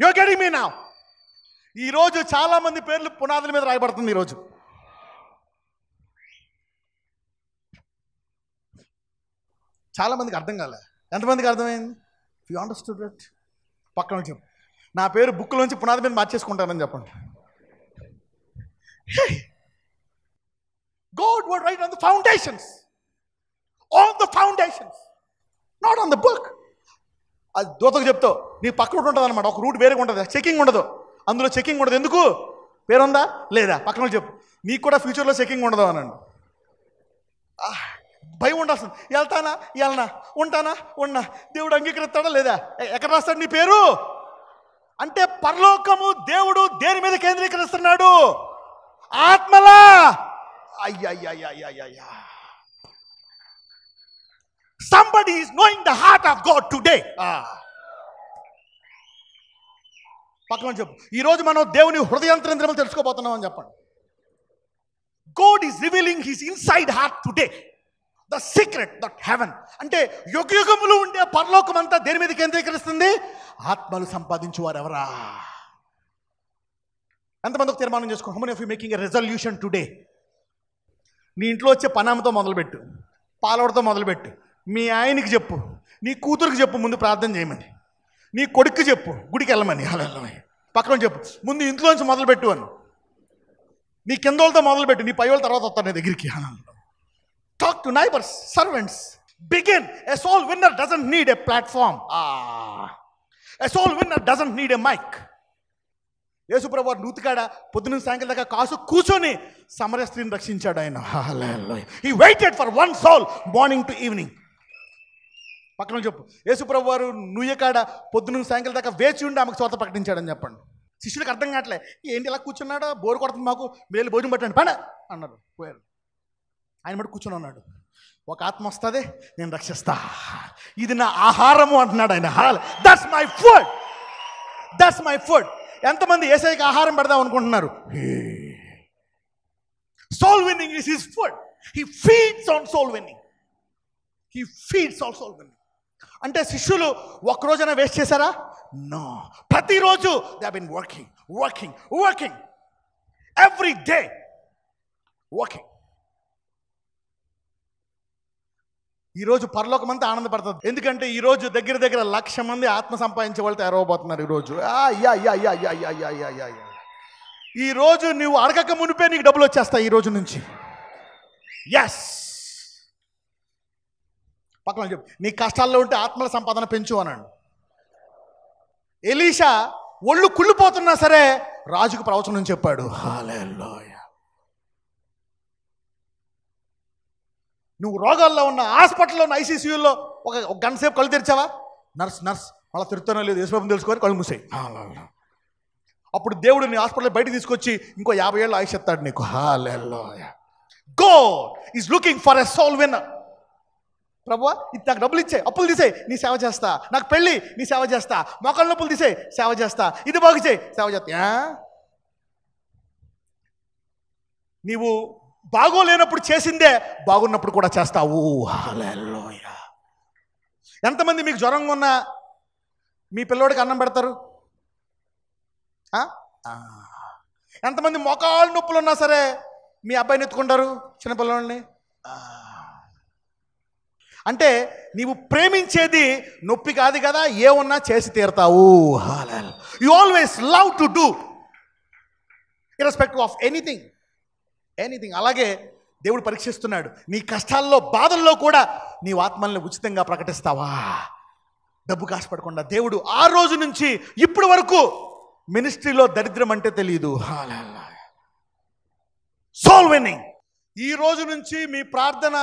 You are getting me now? ఈరోజు చాలా మంది పేర్లు పునాదుల మీద రాయబడుతుంది. ఈరోజు చాలా మందికి అర్థం కాలే. ఎంతమందికి అర్థమైంది? You understood it? పక్కన చెప్పు, నా పేరు బుక్లోంచి పునాది మీద మార్చేసుకుంటానని చెప్పండి. God would write on the foundations, not on the book. అది దూతకు చెప్తావు, నీ పక్కన ఉంటుంది అనమాట. ఒక రూట్ వేరేగా ఉంటుంది, చెకింగ్ ఉండదు. అందులో చెకింగ్ ఉండదు. ఎందుకు? పేరుందా లేదా? పక్కన చెప్పు, నీకు కూడా ఫ్యూచర్లో చెకింగ్ ఉండదు అనండి. భయం ఉండాల్సింది. వెళ్తానా వెళ్ళనా, ఉంటానా ఉన్నా, దేవుడు అంగీకరిస్తాడా లేదా? ఎక్కడ రాస్తాడు నీ పేరు? అంటే పరలోకము దేవుడు దేని మీద కేంద్రీకరిస్తున్నాడు? ఆత్మలా. అయ్యా, somebody is knowing the heart of God today. పక్కన చెప్పు, ఈరోజు మనం దేవుని హృదయాంతరంధ్రములు తెలుసుకోబోతున్నాం అని చెప్పండి. God is revealing his inside heart today, the secret, that heaven. అంటే యుగయుగములు ఉండే పరలోకం అంతా దేని మీద కేంద్రీకరిస్తుంది? ఆత్మలు సంపాదించువారు ఎవరా? ఎంతమందికి తీర్మానం చేసుకో. How many of you making a resolution today? నీ ఇంట్లో వచ్చే పనామతో మొదలుపెట్టు, పాలవడతో మొదలుపెట్టు, మీ ఆయనకి చెప్పు, నీ కూతురికి చెప్పు ముందు ప్రార్థన చేయమని, నీ కొడుక్కి చెప్పు గుడికి వెళ్ళమని. హల్లెలూయా. పక్కన చెప్పు, ముందు ఇంట్లోంచి మొదలుపెట్టు అని. నీ కింద వాళ్ళతో మొదలుపెట్టు, నీ పై వాళ్ళ తర్వాత వస్తారు నీ దగ్గరికి. Talk to neighbours, servants, begin. A soul winner doesn't need a platform. A soul winner doesn't need a mic. యేసుప్రభు వారు నూతికాడ పొద్దున సాయంకాలం దాకా కాసు కూర్చొని సమరయ స్త్రీని రక్షించాడు ఆయన. హల్లెలూయా. He waited for one soul morning to evening. పక్కన చెప్పు, యేసుప్రభు వారు నుయ్యకాడ పొద్దున సాయంకాలం దాకా వేచి ఉండి ఆమెకు స్వార్థ ప్రకటించాడని చెప్పండి. శిష్యులకు అర్థం కావట్లే, ఏంటి ఇలా కూర్చున్నాడా, బోరు కొడుతుంది మాకు, మీరు భోజనం పట్టండి పడ అన్నారు. పోయారు. ఆయన మటు కూర్చొని ఉన్నాడు. ఒక ఆత్మ వస్తుంది, నేను రక్షిస్తా, ఇది నా ఆహారము అంటున్నాడు ఆయన. That's my food, that's my food. ఎంతమంది యేసయ్యకి ఆహారం పెడదాం అనుకుంటున్నారు? Soul winning is his food. He feeds on soul winning. He feeds on soul winning. అంటే శిష్యులు ఒక్కరోజైనా వేస్ట్ చేశారా? నో. ప్రతిరోజు they have been working working working every day working. ఈరోజు పరలోకమంతా ఆనందపడుతుంది. ఎందుకంటే ఈరోజు దగ్గర దగ్గర 1,00,000 మంది ఆత్మ సంపాదించే వాళ్ళు తయారవబోతున్నారు ఈరోజు. ఈరోజు నువ్వు అడగక మునిపే నీకు డబ్బులు వచ్చేస్తాయి ఈ రోజు నుంచి. ఎస్, పక్కన చెప్పు, నీ కష్టాల్లో ఉంటే ఆత్మల సంపాదన పెంచు అన్నాడు. ఎలీషా ఒళ్ళు కుళ్ళిపోతున్నా సరే రాజుకు ప్రవచనం చెప్పాడు. హల్లెలూయా. నువ్వు రోగాల్లో ఉన్న, హాస్పిటల్లో ఉన్న, ఐసీసీయూలో ఒక గంట సేపు కళ్ళు తెరిచావా? నర్స్ మళ్ళీ తిరుగుతానో లేదు యేసుప్రభుని తెలుసుకొని కళ్ళు మూసాయి. అప్పుడు దేవుడు నీ హాస్పిటల్ బయటకు తీసుకొచ్చి ఇంకో 50 ఏళ్ళు ఆయుష్ ఇస్తాడు నీకు. హల్లెలూయా. God is looking for a soul winner. ప్రభువా, ఇది నాకు డబ్బులు ఇచ్చే, అప్పులు తీసే, నీ సేవ చేస్తా. నాకు పెళ్ళి, నీ సేవ చేస్తా. మోకాళ్ళ నొప్పులు తీసే, సేవ చేస్తా. ఇది బాగు చేయి, సేవ చేస్తా. నీవు బాగోలేనప్పుడు చేసిందే బాగున్నప్పుడు కూడా చేస్తావు. హల్లెలూయా. ఎంతమంది మీకు జ్వరంగా ఉన్నా మీ పిల్లోడికి అన్నం పెడతారు? ఎంతమంది మోకాళ్ళ నొప్పులు ఉన్నా సరే మీ అబ్బాయిని ఎత్తుకుంటారు, చిన్నపిల్లోడిని? అంటే నీవు ప్రేమించేది నొప్పి కాదు కదా, ఏమన్నా చేసి తీరుతావు. You always love to do irrespective of anything. అలాగే దేవుడు పరీక్షిస్తున్నాడు. నీ కష్టాల్లో, బాధల్లో కూడా నీవు ఆత్మల్ని ఉచితంగా ప్రకటిస్తావా? డబ్బు కాశపడకుండా. దేవుడు ఆ రోజు నుంచి ఇప్పటి వరకు మినిస్ట్రీలో దరిద్రం అంటే తెలియదు. Soul winning. ఈ రోజు నుంచి మీ ప్రార్థన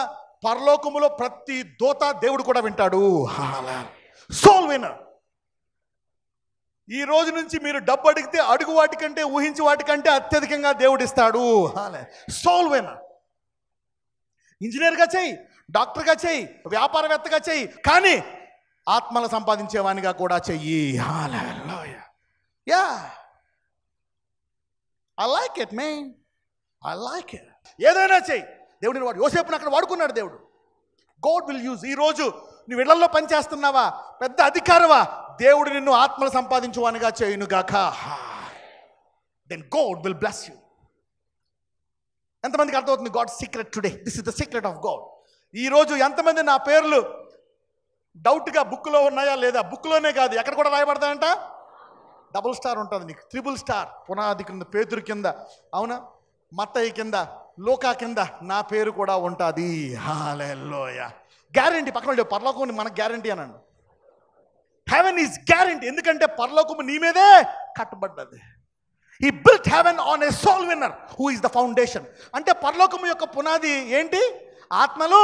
పరలోకములో ప్రతి దూత దేవుడు కూడా వింటాడు. Soul winner. ఈ రోజు నుంచి మీరు డబ్బు అడిగితే అడుగు వాటికంటే, ఊహించి వాటికంటే అత్యధికంగా దేవుడు ఇస్తాడు. Soul winner. ఇంజనీర్గా చెయ్యి, డాక్టర్గా చెయ్యి, వ్యాపారవేత్తగా చెయ్యి, కానీ ఆత్మలు సంపాదించేవానిగా కూడా చెయ్యి. Yeah, I like it man, I like it. ఏదైనా చెయ్యి. దేవుడిని వాడు. యోసేపుని అక్కడ వాడుకున్నాడు దేవుడు. God will use. ఈరోజు నువ్వు ఇళ్లలో పనిచేస్తున్నావా, పెద్ద అధికారవా, దేవుడు నిన్ను ఆత్మలు సంపాదించువానిగా చేయునుగాక. Then God will bless you. ఎంతమందికి అర్థమవుతుంది God secret today? This is the secret of God. ఈరోజు ఎంతమంది నా పేర్లు డౌట్గా బుక్లో ఉన్నాయా లేదా? బుక్లోనే కాదు, ఎక్కడ కూడా రాయబడతాయంట. డబుల్ స్టార్ ఉంటుంది నీకు, ట్రిపుల్ స్టార్. పునాది కింద పేతురు కింద, అవునా, మత్తయి కింద, లోకా కింద నా పేరు కూడా ఉంటుంది. హల్లెలూయా. గ్యారంటీ. పక్కన చెప్పు, పరలోకం మనకు గ్యారంటీ అనండి. Heaven is guarantee. ఎందుకంటే పరలోకము నీ మీదే కట్టబడ్డది. He built heaven on a soul winner who is the foundation. అంటే పరలోకము యొక్క పునాది ఏంటి? ఆత్మలు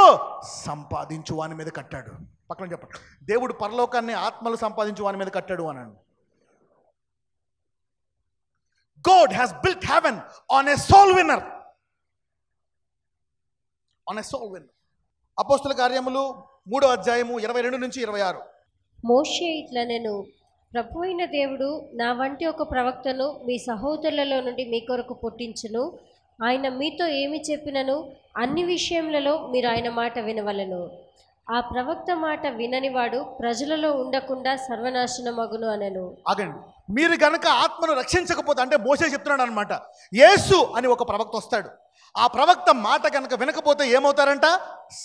సంపాదించు వాని మీద కట్టాడు. పక్కన చెప్పండి, దేవుడు పరలోకాన్ని ఆత్మలు సంపాదించు వాని మీద కట్టాడు అనండి. God has built heaven on a soul winner. On a soul winner. అపోస్తల కార్యములు 3వ అధ్యాయము 22 నుంచి 26. మోషే ఇట్లా, నేను ప్రభువైన దేవుడు నా వంటి ఒక ప్రవక్తను మీ సహోదరులలో నుండి మీ కొరకు పుట్టించును. ఆయన మీతో ఏమి చెప్పినను అన్ని విషయములలో మీరు ఆయన మాట వినవలెను. ఆ ప్రవక్త మాట విననివాడు ప్రజలలో ఉండకుండా సర్వనాశనమగును అనెను. ఆగండి. మీరు గనక ఆత్మను రక్షించకపోతే, అంటే మోషే చెప్తున్నాడు అనమాట, యేసు అని ఒక ప్రవక్త వస్తాడు. ఆ ప్రవక్త మాట కనుక వినకపోతే ఏమవుతారంట?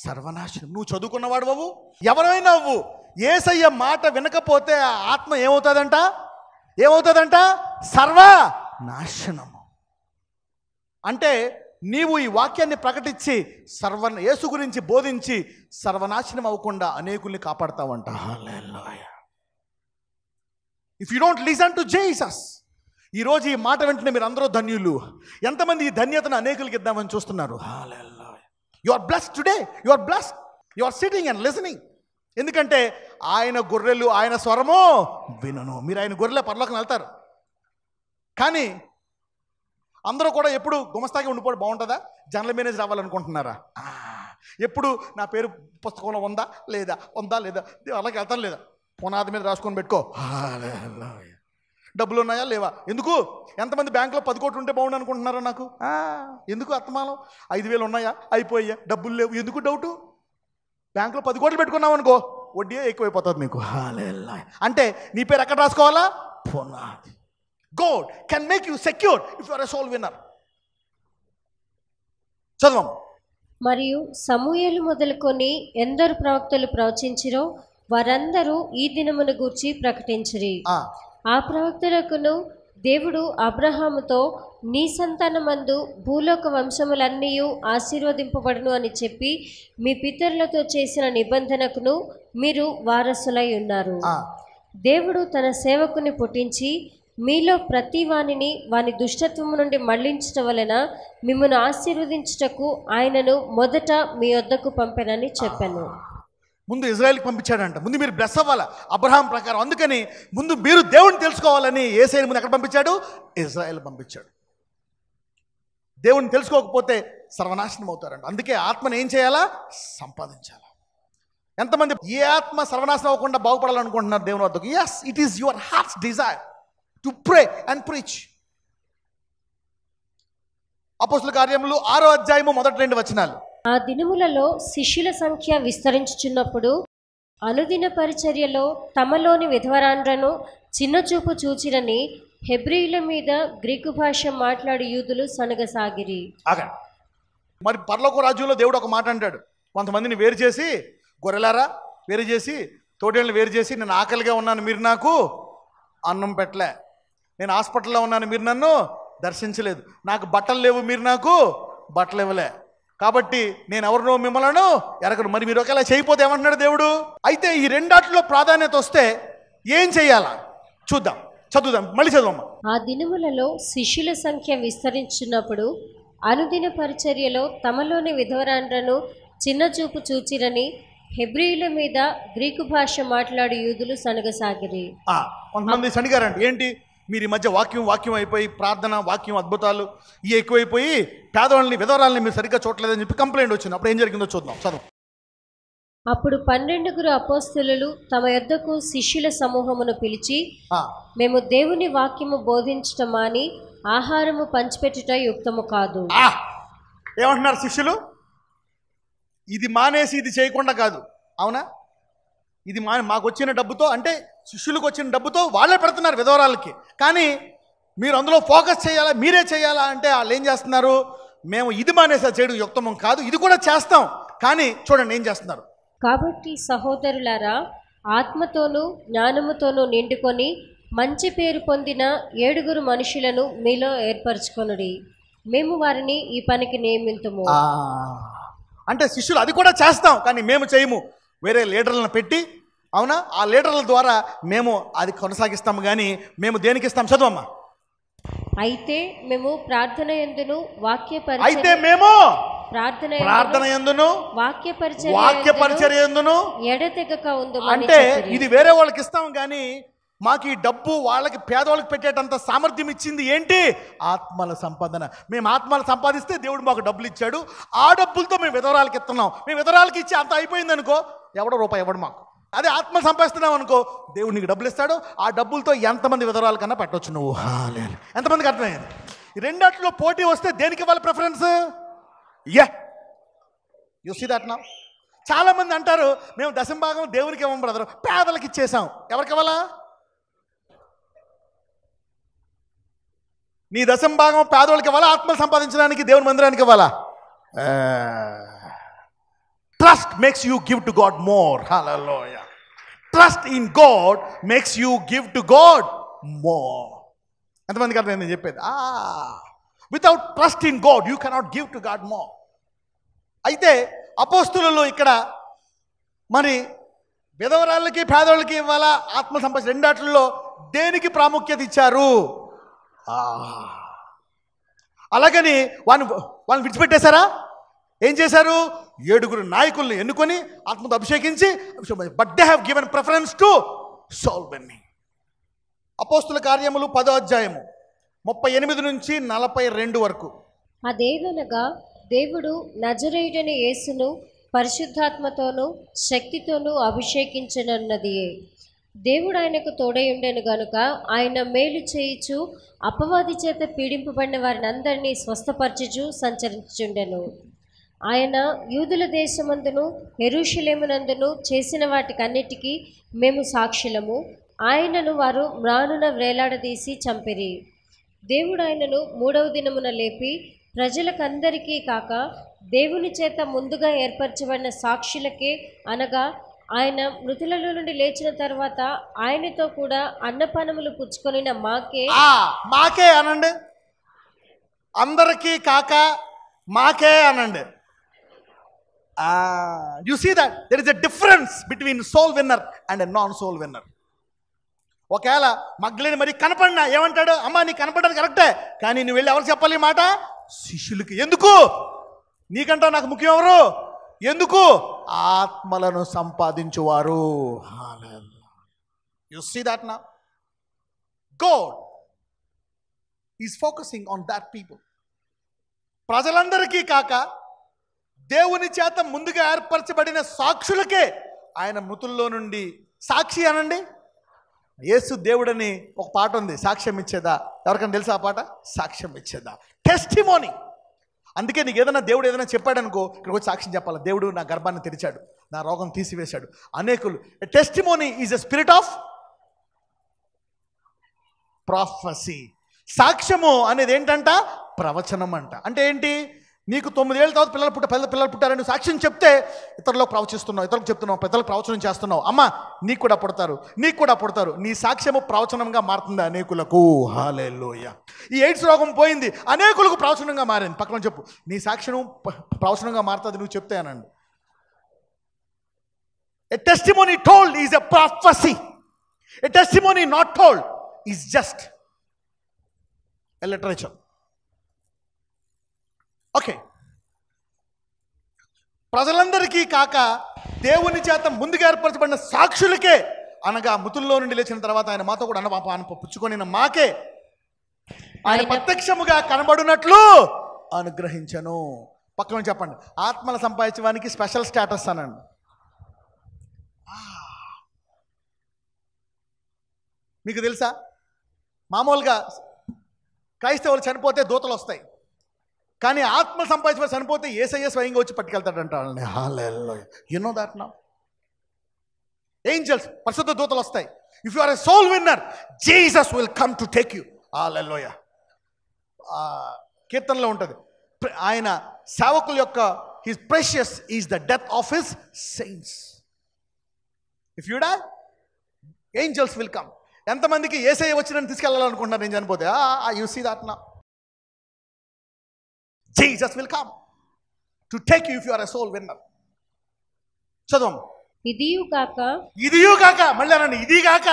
సర్వనాశనం. నువ్వు చదువుకున్నవాడు అవ్వు, ఎవరైనా అవ్వు, యేసయ్య మాట వినకపోతే ఆ ఆత్మ ఏమవుతుందంట? సర్వనాశనము. అంటే నీవు ఈ వాక్యాన్ని ప్రకటించి యేసు గురించి బోధించి సర్వనాశనం అవ్వకుండా అనేకుల్ని కాపాడతావంట. హల్లెలూయా. If you don't listen to Jesus, ఈరోజు ఈ మాట వెంటనే మీరు అందరూ ధన్యులు. ఎంతమంది ఈ ధన్యతను అనేకులకి ఇద్దామని చూస్తున్నారు? హల్లెలూయా. You are blessed today. You are blessed. You are sitting and listening. ఎందుకంటే ఆయన గొర్రెలు ఆయన స్వరము వినను. మీరు ఆయన గొర్రెలే పరలోకం వెళ్తారు. కానీ అందరూ కూడా ఎప్పుడు గుమస్తాగా ఉండిపోవడం బాగుంటుందా? జనరల్ మేనేజర్ అవ్వాలనుకుంటున్నారా? ఎప్పుడు నా పేరు పుస్తకంలో ఉందా లేదా, ఉందా లేదా, అలాగే వెళ్తాను లేదా, పునాది మీద రాసుకొని పెట్టుకో. డబ్బులు ఉన్నాయా లేవా, ఎందుకు? ఎంతమంది బ్యాంకులో 10 కోట్లు ఉంటే బాగుండు అనుకుంటున్నారా? నాకు ఎందుకు అత్తమానం? 5,000 ఉన్నాయా, అయిపోయా, డబ్బులు లేవు, ఎందుకు డౌటు? బ్యాంకులో 10 కోట్లు పెట్టుకున్నావు అనుకో, వడ్డీ ఎక్కువైపోతుంది నీకు. అంటే నీ పేరు ఎక్కడ రాసుకోవాలా? పునాది. God can make you secure if you are a soul winner. చదవం. మరియు సమూయేలు మొదలుకొని ఎందరు ప్రవక్తలు ప్రవచించిరో వారందరూ ఈ దినమును గూర్చి ప్రకటించిరి. ఆ ప్రవక్తలకును దేవుడు అబ్రహాముతో, నీ సంతానమందు భూలోక వంశములన్నీ ఆశీర్వదింపబడును అని చెప్పి మీ పితరులతో చేసిన నిబంధనకును మీరు వారసులై ఉన్నారు. దేవుడు తన సేవకుని పుట్టించి మీలో ప్రతి వానిని వాని దుష్టత్వము నుండి మళ్లించటం వలన మిమ్మల్ని ఆశీర్వదించుటకు ఆయనను మొదట మీ వద్దకు పంపెనని చెప్పాను. ముందు ఇజ్రాయెల్కి పంపించాడంట. ముందు మీరు బ్లెస్ అవ్వాలి అబ్రహాం ప్రకారం. అందుకని ముందు మీరు దేవుడిని తెలుసుకోవాలని యేసయ్యను ముందు ఎక్కడ పంపించాడు? ఇజ్రాయెల్ పంపించాడు. దేవుడిని తెలుసుకోకపోతే సర్వనాశనం అవుతారంట. అందుకే ఆత్మను ఏం చేయాలా? సంపాదించాలా. ఎంతమంది ఏ ఆత్మ సర్వనాశనం అవ్వకుండా బాగుపడాలనుకుంటున్నారు దేవుని వద్దకు? Yes, it is your hearts desire to pray and preach. అపోస్తలుల కార్యములు 6వ అధ్యాయము మొదటి 2 వచనాలు. ఆ దినములలో శిష్యుల సంఖ్య విస్తరించుచున్నప్పుడు అనుదిన పరిచర్యలో తమలోని విధవరాండ్రను చిన్నచూపు చూచిరని హెబ్రీయుల మీద గ్రీకు భాష మాట్లాడి యూదులు సనగసాగిరి. మరి పరలోక రాజ్యంలో దేవుడు ఒక మాట అంటాడు. కొంతమందిని వేరు చేసి, గొర్రెలారా వేరు చేసి, తోడేళ్ళని వేరు చేసి, నేను ఆకలిగా ఉన్నాను మీరు నాకు అన్నం పెట్టలే, నేను హాస్పిటల్లో ఉన్నాను మీరు నన్ను దర్శించలేదు, నాకు బట్టలు లేవు మీరు నాకు బట్టలు ఇవ్వలే, కాబట్టి నేను ఎవరినో మిమ్మల్ని ఎరగను. మరి మీరు ఒకవేళ చేయకపోతే ఏమంటున్నాడు దేవుడు? అయితే ఈ రెండాటిలో ప్రాధాన్యత వస్తే ఏం చెయ్యాలా చూద్దాం, చదువుదాం, మళ్ళీ చదువమ్మా. ఆ దినములలో శిష్యుల సంఖ్య విస్తరించున్నప్పుడు అనుదిన పరిచర్యలో తమలోని విధవరాండ్రను చిన్నచూపు చూచిరని హెబ్రీయుల మీద గ్రీకు భాష మాట్లాడి యూదులు సనగసాగిరి. కొంతమంది సనిగారంట. ఏంటి? మీరు ఈ మధ్య వాక్యం అయిపోయి, ప్రార్థన, వాక్యం, అద్భుతాలు ఇవి ఎక్కువైపోయి పేదవాళ్ళని, విధవరాలని మీరు సరిగ్గా చూడలేదని చెప్పి కంప్లైంట్ వచ్చింది. అప్పుడు ఏం జరిగిందో చూద్దాం, చదువు. అప్పుడు 12 అపోస్తలులు తమ యొద్దకు శిష్యుల సమూహమును పిలిచి, మేము దేవుని వాక్యము బోధించటం మాని ఆహారము పంచిపెట్టుట యుక్తము కాదు. ఏమంటున్నారు శిష్యులు? ఇది మానేసి ఇది చేయకుండా కాదు, అవునా? ఇది మాకు వచ్చిన డబ్బుతో, అంటే శిష్యులకు వచ్చిన డబ్బుతో వాళ్ళే పెడుతున్నారు విధవరాలకి. కానీ మీరు అందులో ఫోకస్ చేయాలా, మీరే చేయాలా అంటే వాళ్ళు ఏం చేస్తున్నారు? మేము ఇది మానేసా చేయడం యుక్తమం కాదు, ఇది కూడా చేస్తాం, కానీ చూడండి ఏం చేస్తున్నారు. కాబట్టి సహోదరులారా, ఆత్మతోనూ జ్ఞానముతోనూ నిండుకొని మంచి పేరు పొందిన 7 మనుషులను మీలో ఏర్పరచుకొనుడి. మేము వారిని ఈ పనికి నియమింతుము. అంటే శిష్యులు అది కూడా చేస్తాం, కానీ మేము చేయము, వేరే లీడర్లను పెట్టి, అవునా, ఆ లీడర్ల ద్వారా మేము అది కొనసాగిస్తాము. కానీ మేము దేనికి ఇస్తాం? చదువమ్మా. అయితే మేము ప్రార్థన యందును వాక్య పరిచర్య యందును ఎడతెగక ఉందుమని. అంటే ఇది వేరే వాళ్ళకి ఇస్తాం, కానీ మాకు ఈ డబ్బు వాళ్ళకి, పేదవాళ్ళకి పెట్టేటంత సామర్థ్యం ఇచ్చింది ఏంటి? ఆత్మల సంపాదన. మేము ఆత్మలు సంపాదిస్తే దేవుడు మాకు డబ్బులు ఇచ్చాడు. ఆ డబ్బులతో మేము విధవరాలకి ఇస్తున్నాం. మేము విధవరాలకి ఇచ్చి అంత అయిపోయింది అనుకో, ఎవడో రూపాయి ఇవ్వడు మాకు. అదే ఆత్మ సంపాదిస్తున్నావు అనుకో, దేవుడు నీకు డబ్బులు ఇస్తాడు. ఆ డబ్బులతో ఎంతమంది విధవరాల కన్నా పెట్టవచ్చు నువ్వు. ఎంతమందికి అర్థమైంది? ఈ రెండాటిలో పోటీ వస్తే దేనికి ఇవ్వాలి preference? You see that now. చాలా మంది అంటారు, మేము దశంభాగం దేవునికి ఇవ్వం బ్రదర్, పేదలకు ఇచ్చేసాం. ఎవరికి ఇవ్వాలా? నీ దశంభాగం పేదవాళ్ళకి ఇవ్వాలా, ఆత్మలు సంపాదించడానికి దేవుని మందిరానికి ఇవ్వాలా? Trust makes you give to God more. Hallelujah. Trust in God makes you give to God more. ఎంతమందికి అర్థమైంది నేను చెప్పేది? Without trust in God, you cannot give to God more. అయితే అపోస్తులు ఇక్కడ మరి విధవరాళ్ళకి, పేదవాళ్ళకి ఇవ్వాలా, ఆత్మ సంపాదించి రెండాట్లలో దేనికి ప్రాముఖ్యత ఇచ్చారు? అలాగని వాళ్ళని విడిచిపెట్టేశారా? ఏం చేశారు? 7 నాయకుల్ని ఎన్నుకొని ఆత్మతో అభిషేకించి, but they have given preference to soul winning. అపోస్తుల కార్యములు 10వ అధ్యాయము 38 నుంచి 42 వరకు. అదేదనగా దేవుడు నజరేయుడైన యేసును పరిశుద్ధాత్మతోనూ శక్తితోనూ అభిషేకించనున్నది. దేవుడు ఆయనకు తోడయుండెను గనుక ఆయన మేలు చేయుచు అపవాది చేత పీడింపబడిన వారిని అందరినీ స్వస్థపరచుచు సంచరించుచుండెను. ఆయన యూదుల దేశమందును యెరూషలేమునందును చేసిన వాటికన్నిటికీ మేము సాక్షులము. ఆయనను వారు మ్రానున వ్రేలాడదీసి చంపిరి. దేవుడు ఆయనను 3వ దినమున లేపి ప్రజలకందరికీ కాక దేవుని చేత ముందుగా ఏర్పరచబడిన సాక్షులకే, అనగా ఆయన మృతులలో నుండి లేచిన తర్వాత ఆయనతో కూడా అన్నపానములు పుచ్చుకొనిన మాకే అనండి, అందరికీ కాక మాకే అనండి. You see that there is a difference between soul winner and a non soul winner. ఒకవేళ మగ్లేని మరి కనపడినా ఏమంటాడు? అమ్మా నీకు కనపడడం కరెక్టే, కానీ నువ్వు వెళ్ళి ఎవరు చెప్పాలి ఈ మాట? శిష్యులకి. ఎందుకు? నీకంటా నాకు ముఖ్యం ఎవరు? ఎందుకు? ఆత్మలను సంపాదించువారు. You see that now God is focusing on that people. ప్రజలందరికీ కాక దేవుని చేత ముందుగా ఏర్పరచబడిన సాక్షులకే ఆయన మృతుల్లో నుండి సాక్షి అనండి. యేసు దేవుడని ఒక పాట ఉంది, సాక్ష్యం ఇచ్చేదా. ఎవరికైనా తెలుసా ఆ పాట? సాక్ష్యం ఇచ్చేదా, టెస్టిమోనీ. అందుకే నీకు ఏదైనా దేవుడు ఏదైనా చెప్పాడనుకో, ఇక్కడికి వచ్చి సాక్ష్యం చెప్పాలి. దేవుడు నా గర్భాన్ని తెరిచాడు, నా రోగం తీసివేశాడు. అనేకులు testimony is a spirit of prophecy. సాక్ష్యము అనేది ఏంటంట? ప్రవచనం అంట. అంటే ఏంటి? నీకు 9 ఏళ్ళ తర్వాత పిల్లలు పుట్టారని సాక్ష్యం చెప్తే ఇతరులకు ప్రవచిస్తున్నావు, ఇతరులకు చెప్తున్నావు, పెద్దలకు ప్రవచనం చేస్తున్నావు. అమ్మ నీకు కూడా పుడతారు. నీ సాక్ష్యము ప్రవచనంగా మారుతుంది అనేకులకు. హల్లెలూయా. ఈ ఎయిడ్స్ రోగం పోయింది, అనేకులకు ప్రవచనంగా మారింది. పక్కన చెప్పు, నీ సాక్ష్యం ప్రవచనంగా మారుతుంది నువ్వు చెప్తే అనండి. A testimony told is a prophecy. A testimony not told is just a literature. Okay, ప్రజలందరికీ కాక దేవుని చేత ముందుగా ఏర్పరచబడిన సాక్షులకే, అనగా మృతుల్లో నుండి లేచిన తర్వాత ఆయన మాతో కూడా అన్న పుచ్చుకొనిన మాకే ఆయన ప్రత్యక్షముగా కనబడినట్లు అనుగ్రహించను. పక్కన చెప్పండి, ఆత్మల సంపాదించడానికి స్పెషల్ స్టేటస్ అనండి. మీకు తెలుసా, మామూలుగా క్రైస్తవులు చనిపోతే దూతలు వస్తాయి, కానీ ఆత్మలు సంపాదించిన చనిపోతే యేసయ్య స్వయంగా వచ్చి పట్టుకెళ్తాడంట వాళ్ళని. హల్లెలూయా. You know that now. Angels, పరిశుద్ధ దూతలు వస్తాయి. If you are a soul winner, Jesus will come to take you. హల్లెలూయా. కీర్తనలో ఉంటుంది, ఆయన సేవకుల యొక్క his precious is the death of his saints. If you die, angels will come. ఎంతమందికి యేసయ్య వచ్చి నన్ను తీసుకెళ్ళాలనుకుంటున్నారు నేను చనిపోతే? You see that now. Jesus will come to take you if you are a soul winner. చదవం. ఇదియు కాక మళ్ళీ అనండి, ఇది కాక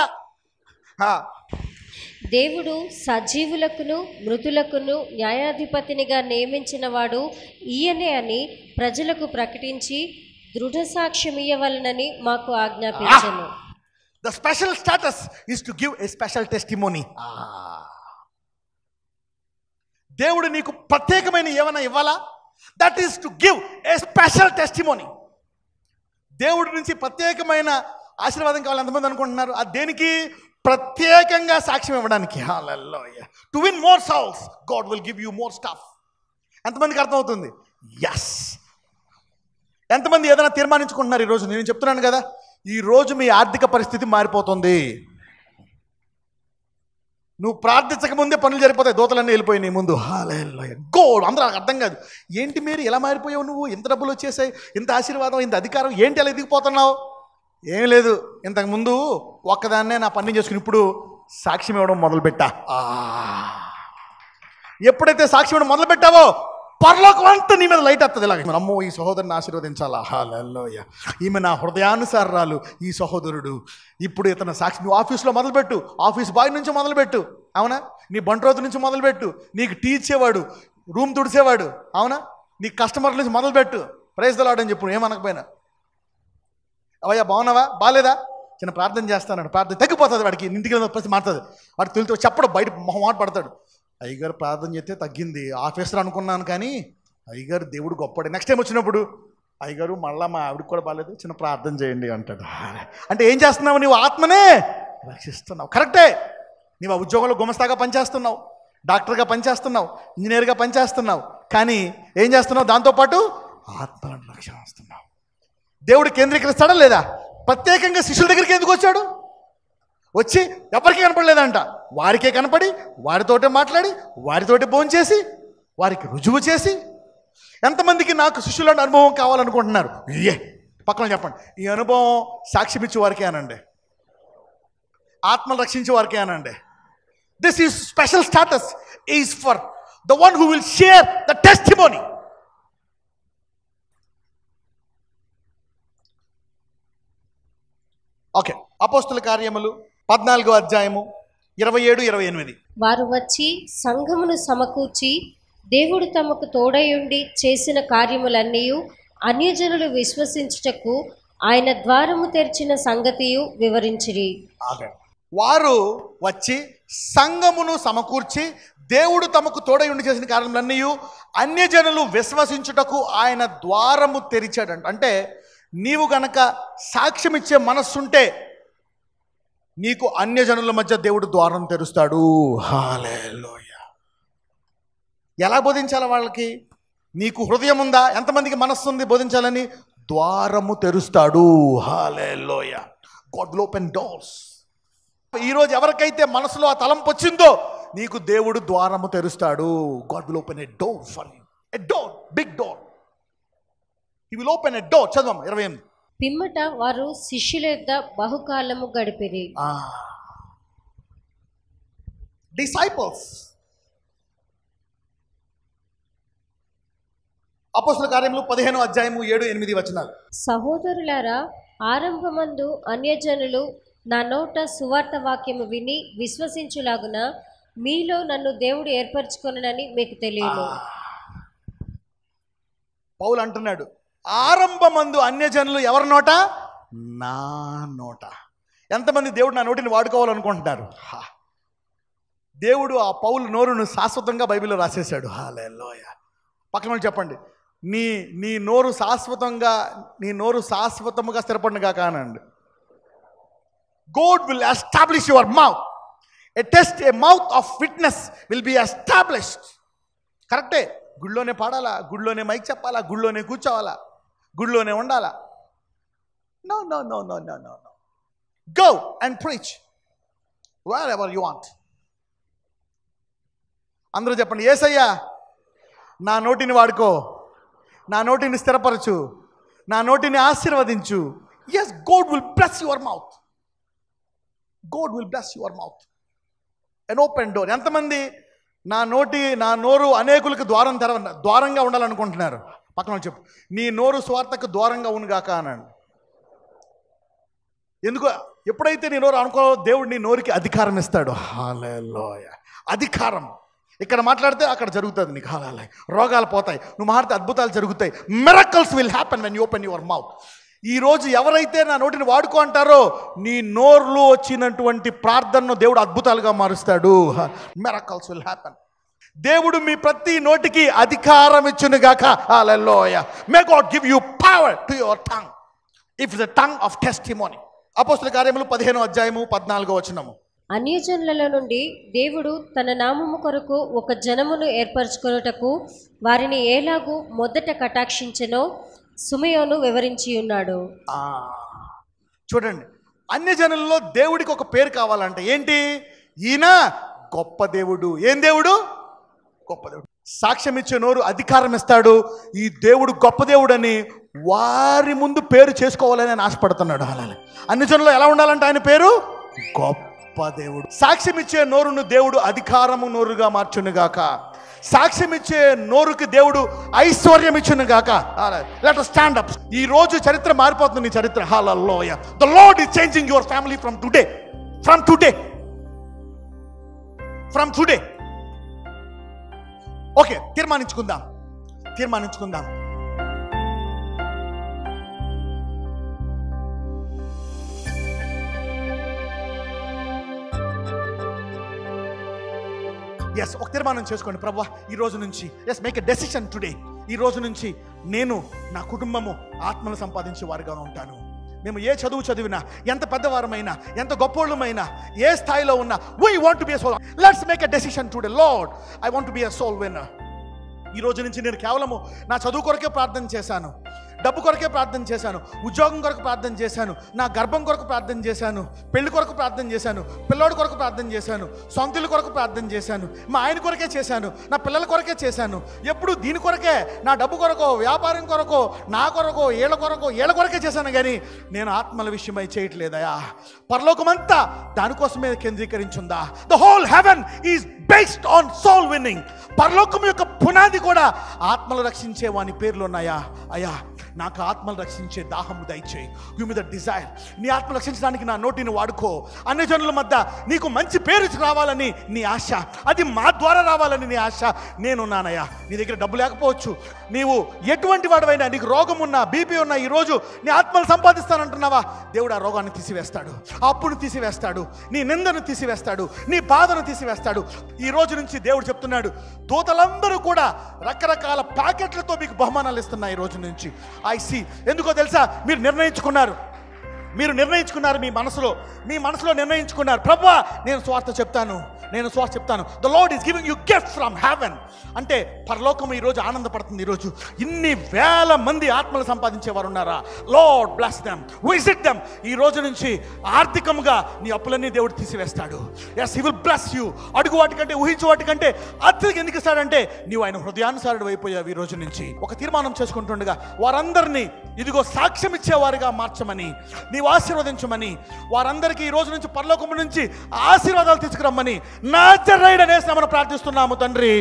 దేవుడు సజీవులకును మృతులకును న్యాయాధిపతినిగా నియమించిన వాడు ఈయనే అని ప్రజలకు ప్రకటించి దృఢ సాక్ష్యం ఇయ్యవలనని మాకు ఆజ్ఞాపించెను. The special status is to give a special testimony. దేవుడు నీకు ప్రత్యేకమైన ఏమైనా ఇవ్వాలా? That is to give a special testimony. దేవుడి నుంచి ప్రత్యేకమైన ఆశీర్వాదం కావాలి ఎంతమంది అనుకుంటున్నారు? అది దేనికి? ప్రత్యేకంగా సాక్ష్యం ఇవ్వడానికి. హల్లెలూయా. To win more souls, God will give you more stuff. ఎంతమందికి అర్థమవుతుంది? ఎస్. ఎంతమంది ఏదైనా తీర్మానించుకుంటున్నారు ఈరోజు? నేను చెప్తున్నాను కదా, ఈరోజు మీ ఆర్థిక పరిస్థితి మారిపోతుంది. నువ్వు ప్రార్థించక ముందే పనులు జరిపోతాయి, దూతలన్నీ వెళ్ళిపోయి నీ ముందు. హల్లెలూయా. గోడ్. అందరూ అర్థం కాదు, ఏంటి మీరు ఎలా మారిపోయావు, నువ్వు ఇంత డబ్బులు వచ్చేసాయి, ఇంత ఆశీర్వాదం, ఇంత అధికారం, ఏంటి అలా ఎదిగిపోతున్నావు? ఏం లేదు, ఇంతకుముందు ఒక్కదాన్నే నా పని చేసుకుని ఇప్పుడు సాక్ష్యం ఇవ్వడం మొదలుపెట్టా. ఎప్పుడైతే సాక్ష్యం ఇవ్వడం మొదలుపెట్టావో పరలోకం అంతా నీ మీద లైట్ వస్తుంది. ఇలాగ అమ్మో ఈ సహోదరుని ఆశీర్వదించాలా. హల్లెలూయా. ఈమె నా హృదయానుసారాలు, ఈ సహోదరుడు. ఇప్పుడు ఇతను సాక్షి. నువ్వు ఆఫీస్లో మొదలుపెట్టు, ఆఫీస్ బాయ్ నుంచి మొదలుపెట్టు, అవునా? నీ బంట్రోతు నుంచి మొదలుపెట్టు, నీకు టీ ఇచ్చేవాడు, రూమ్ తుడిచేవాడు, అవునా? నీ కస్టమర్ల నుంచి మొదలుపెట్టు. ప్రైజ్ ద లార్డ్ అని చెప్పు, ఏమనకపోయినా. అవయ్యా బాగున్నావా, బాగాలేదా, చిన్న ప్రార్థన చేస్తాను. ప్రార్థన తగ్గిపోతుంది వాడికి, ఇంటికి పరిస్థితి మారుతుంది. వాడికి తెలుతో చెప్పడు, బయట మొహమాట పడతాడు. అయ్యగారు ప్రార్థన చేస్తే తగ్గింది, ఆఫీసర్ అనుకున్నాను కానీ అయ్యగారు దేవుడు గొప్పడే. నెక్స్ట్ టైం వచ్చినప్పుడు అయ్యగారు మళ్ళీ మా ఆవిడకి కూడా బాగాలేదు, చిన్న ప్రార్థన చేయండి అంటాడు. అంటే ఏం చేస్తున్నావు? నీవు ఆత్మనే రక్షిస్తున్నావు. కరెక్టే. నీవు ఆ ఉద్యోగంలో గుమస్తాగా పనిచేస్తున్నావు, డాక్టర్గా పనిచేస్తున్నావు, ఇంజనీర్గా పనిచేస్తున్నావు, కానీ ఏం చేస్తున్నావు? దాంతోపాటు ఆత్మలను రక్షిస్తున్నావు. దేవుడు కేంద్రీకరిస్తాడా లేదా? ప్రత్యేకంగా శిష్యుల దగ్గరికి ఎందుకు వచ్చాడు? వచ్చి ఎవరికీ కనపడలేదంట, వారికే కనపడి వారితోటే మాట్లాడి వారితోటి భోంచేసి వారికి రుజువు చేసి. ఎంతమందికి నాకు శిష్యుల అనుభవం కావాలనుకుంటున్నారు? పక్కన చెప్పండి. ఈ అనుభవం సాక్ష్యం ఇచ్చే వారికే అనండి, ఆత్మలు రక్షించే వారికే అనండి. This is special status is for the one who will share the testimony. Okay, అపోస్తుల కార్యములు 14వ అధ్యాయము 27-28. వారు వచ్చి సంఘమును సమకూర్చి దేవుడు తమకు తోడయుండి చేసిన కార్యములన్నీ అన్యజనులు విశ్వసించుటకు ఆయన ద్వారము తెరిచిన సంగతియు వివరించిరి. వారు వచ్చి సంఘమును సమకూర్చి దేవుడు తమకు తోడయుండి చేసిన కార్యములన్నీ అన్యజనులు విశ్వసించుటకు ఆయన ద్వారము తెరిచాడంట. అంటే నీవు గనక సాక్ష్యం ఇచ్చే మనస్సుంటే నీకు అన్యజనుల మధ్య దేవుడు ద్వారం తెరుస్తాడు. హల్లెలూయా. ఎలా బోధించాలి వాళ్ళకి? నీకు హృదయం ఉందా? ఎంతమందికి మనస్సు ఉంది బోధించాలని? ద్వారము తెరుస్తాడు. హల్లెలూయా. God will open doors. ఈరోజు ఎవరికైతే మనసులో ఆ తలంపు వచ్చిందో నీకు దేవుడు ద్వారము తెరుస్తాడు. God will open a door for you. A door, big door. He will open a door. చదవమ్మా 28. పిమ్మట వారు శిష్యుల యొద్ద బహుకాలము గడిపిరి. డిసైపుల్స్. అపోస్తల కార్యములు 15వ అధ్యాయము 7-8 వచనాలు. సహోదరులారా, ఆరంభమందు అన్యజనులు నా నోట సువార్త వాక్యము విని విశ్వసించులాగున మీలో నన్ను దేవుడు ఏర్పరచుకొనని మీకు తెలియదు. పౌలు అంటున్నాడు, ఆరంభమందు అన్యజనులు ఎవరి నోట? నా నోట. ఎంతమంది దేవుడు నా నోటిని వాడుకోవాలనుకుంటున్నారు? దేవుడు ఆ పౌలు నోరును శాశ్వతంగా బైబిల్లో రాసేశాడు. హల్లెలూయా. పక్కన చెప్పండి, నీ నోరు శాశ్వతముగా స్థిరపడినగా కానండి. God will establish your mouth. A mouth of witness will be established. కరెక్టే. గుళ్ళోనే పాడాలా, గుళ్ళోనే మైక్ చెప్పాలా, గుళ్ళోనే కూర్చోవాలా, గుళ్ళోనే ఉండాలా? No. Go and preach wherever you want. అందరూ చెప్పండి, యేసయ్యా నా నోటిని వాడుకో, నా నోటిని స్థిరపరచు, నా నోటిని ఆశీర్వదించు. Yes, God will bless your mouth. God will bless your mouth. An open door. ఎంతమంది నా నోరు అనేకులకు ద్వారంగా ఉండాలనుకుంటున్నారు? పక్కన చెప్పు, నీ నోరు స్వార్థకు ద్వారంగా ఉండుగాక అనండి. ఎందుకు? ఎప్పుడైతే నీ నోరు అనుకో, దేవుడు నీ నోరుకి అధికారం ఇస్తాడు. హల్లెలూయా. అధికారం. ఇక్కడ మాట్లాడితే అక్కడ జరుగుతుంది నీకు. హల్లెలూయా. రోగాలు పోతాయి, నువ్వు మాట్లాడితే అద్భుతాలు జరుగుతాయి. Miracles will happen when you open your mouth. ఈరోజు ఎవరైతే నా నోటిని వాడుకో అంటారో నీ నోరులో వచ్చినటువంటి ప్రార్థనను దేవుడు అద్భుతాలుగా మారుస్తాడు. Miracles will happen. దేవుడు మీ ప్రతి నోటికి అధికారం ఇచ్చునుగాక. హల్లెలూయా. May God give you power to your tongue if the tongue of testimony. అపోస్తల కార్యములు 15వ అధ్యాయము 14వ వచనము. అన్యజనుల నుండి దేవుడు తన నామము కొరకు ఒక జనమును ఏర్పరచుకొనుటకు వారిని ఎలాగూ మొదట కటాక్షించెనో సుమయోను వివరించి ఉన్నాడు. చూడండి, అన్యజనుల్లో దేవుడికి ఒక పేరు కావాలంటే ఏంటి? ఈయన గొప్ప దేవుడు. ఏం దేవుడు? గొప్ప దేవుడు. సాక్ష్యం ఇచ్చే నోరు అధికారం ఇస్తాడు. ఈ దేవుడు గొప్ప దేవుడు అని వారి ముందు పేరు చేసుకోవాలని ఆయన ఆశపడుతున్నాడు. అలానే అన్యజనుల్లో ఎలా ఉండాలంటే ఆయన పేరు గొప్ప దేవుడు. సాక్ష్యం ఇచ్చే నోరును దేవుడు అధికారము నోరుగా మార్చునుగాక. సాక్ష్యం ఇచ్చే నోరుకి దేవుడు ఐశ్వర్యం ఇచ్చునుగాక. Let us stand up. ఈ రోజు చరిత్ర మారిపోతుంది. నీ చరిత్ర. హల్లెలూయా. The Lord is changing your family from today. Okay, తీర్మానించుకుందాం. ఎస్, ఒక తీర్మానం చేసుకోండి. ప్రభువా, ఈ రోజు నుంచి మేక్ ఎ డెసిషన్ టుడే. ఈ రోజు నుంచి నేను, నా కుటుంబము ఆత్మను సంపాదించే వారిగా ఉంటాను. మేము ఏ చదువు చదివినా, ఎంత పెద్దవారమైనా, ఎంత గొప్పోళ్ళమైనా, ఏ స్థాయిలో ఉన్నా, we want to be a soul. Let's make a decision today, Lord I want to be a soul winner. ఈ రోజు నుంచి నేను కేవలము నా చదువు కొరకే ప్రార్థన చేశాను, డబ్బు కొరకే ప్రార్థన చేశాను, ఉద్యోగం కొరకు ప్రార్థన చేశాను, నా గర్భం కొరకు ప్రార్థన చేశాను, పెళ్లి కొరకు ప్రార్థన చేశాను, పిల్లోడి కొరకు ప్రార్థన చేశాను, సొంతల కొరకు ప్రార్థన చేశాను, మా ఆయన కొరకే చేశాను, నా పిల్లల కొరకే చేశాను. ఎప్పుడు దీని కొరకే, నా డబ్బు కొరకో, వ్యాపారం కొరకో, నా కొరకో, ఏళ్ళ కొరకే చేశాను. కానీ నేను ఆత్మల విషయమై చేయట్లేదయా. పరలోకమంతా దానికోసమే కేంద్రీకరించుందా? The whole heaven is based on soul winning. పరలోకం యొక్క పునాది కూడా ఆత్మలు రక్షించే వాని పేర్లు ఉన్నాయా? అయ్యా, నాకు ఆత్మలు రక్షించే దాహము దయచేయి. Give me the desire. నీ ఆత్మ రక్షించడానికి నా నోటిని వాడుకో. అన్ని జనుల మధ్య నీకు మంచి పేరు రావాలని నీ ఆశ, అది మా ద్వారా రావాలని నీ ఆశ. నేనున్నానయ్యా. నీ దగ్గర డబ్బు లేకపోవచ్చు, నీవు ఎటువంటి వాడివైనా, నీకు రోగం ఉన్నా, బీపీ ఉన్నా, ఈరోజు నీ ఆత్మలు సంపాదిస్తానంటున్నావా? దేవుడు ఆ రోగాన్ని తీసివేస్తాడు, ఆ అప్పును తీసివేస్తాడు, నీ నిందను తీసివేస్తాడు, నీ బాధను తీసివేస్తాడు. ఈ రోజు నుంచి దేవుడు చెప్తున్నాడు, దూతలందరూ కూడా రకరకాల ప్యాకెట్లతో మీకు బహుమానాలు ఇస్తున్నాయి ఈ రోజు నుంచి. I see. ఎందుకో తెలుసా? మీరు నిర్ణయించుకున్నారు, మీ మనసులో నిర్ణయించుకున్నారు, ప్రభువా నేను స్వార్థ చెప్తాను. The lord is giving you gift from heaven. అంటే పరలోకం ఈరోజు ఆనందపడుతుంది. ఈరోజు ఇన్ని వేల మంది ఆత్మలు సంపాదించే వారు ఉన్నారా? Lord bless them, visit them. ఈ రోజు నుంచి ఆర్థికంగా నీ అప్పులన్నీ దేవుడు తీసివేస్తాడు. Yes, he will bless you. అడుగు వాటికంటే, ఊహించు వాటికంటే అత్యధిక ఎందుకు ఇస్తాడంటే నీవు ఆయన హృదయానుసారుడు అయిపోయావు. ఈ రోజు నుంచి ఒక తీర్మానం చేసుకుంటుండగా వారందరినీ ఇదిగో సాక్ష్యం ఇచ్చేవారిగా మార్చమని, నీవు ఆశీర్వదించమని, వారందరికీ ఈ రోజు నుంచి పరలోకం నుంచి ఆశీర్వాదాలు తీసుకురమ్మని నజరేయుడనే నామమున ప్రార్థిస్తున్నాము తండ్రి,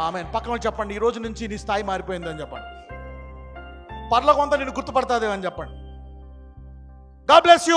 ఆమేన్. పక్కన చెప్పండి, ఈ రోజు నుంచి నీ స్థాయి మారిపోయిందని చెప్పండి. పరలోకం అంతా నిన్ను గుర్తుపడతాదేమని చెప్పండి. God bless you.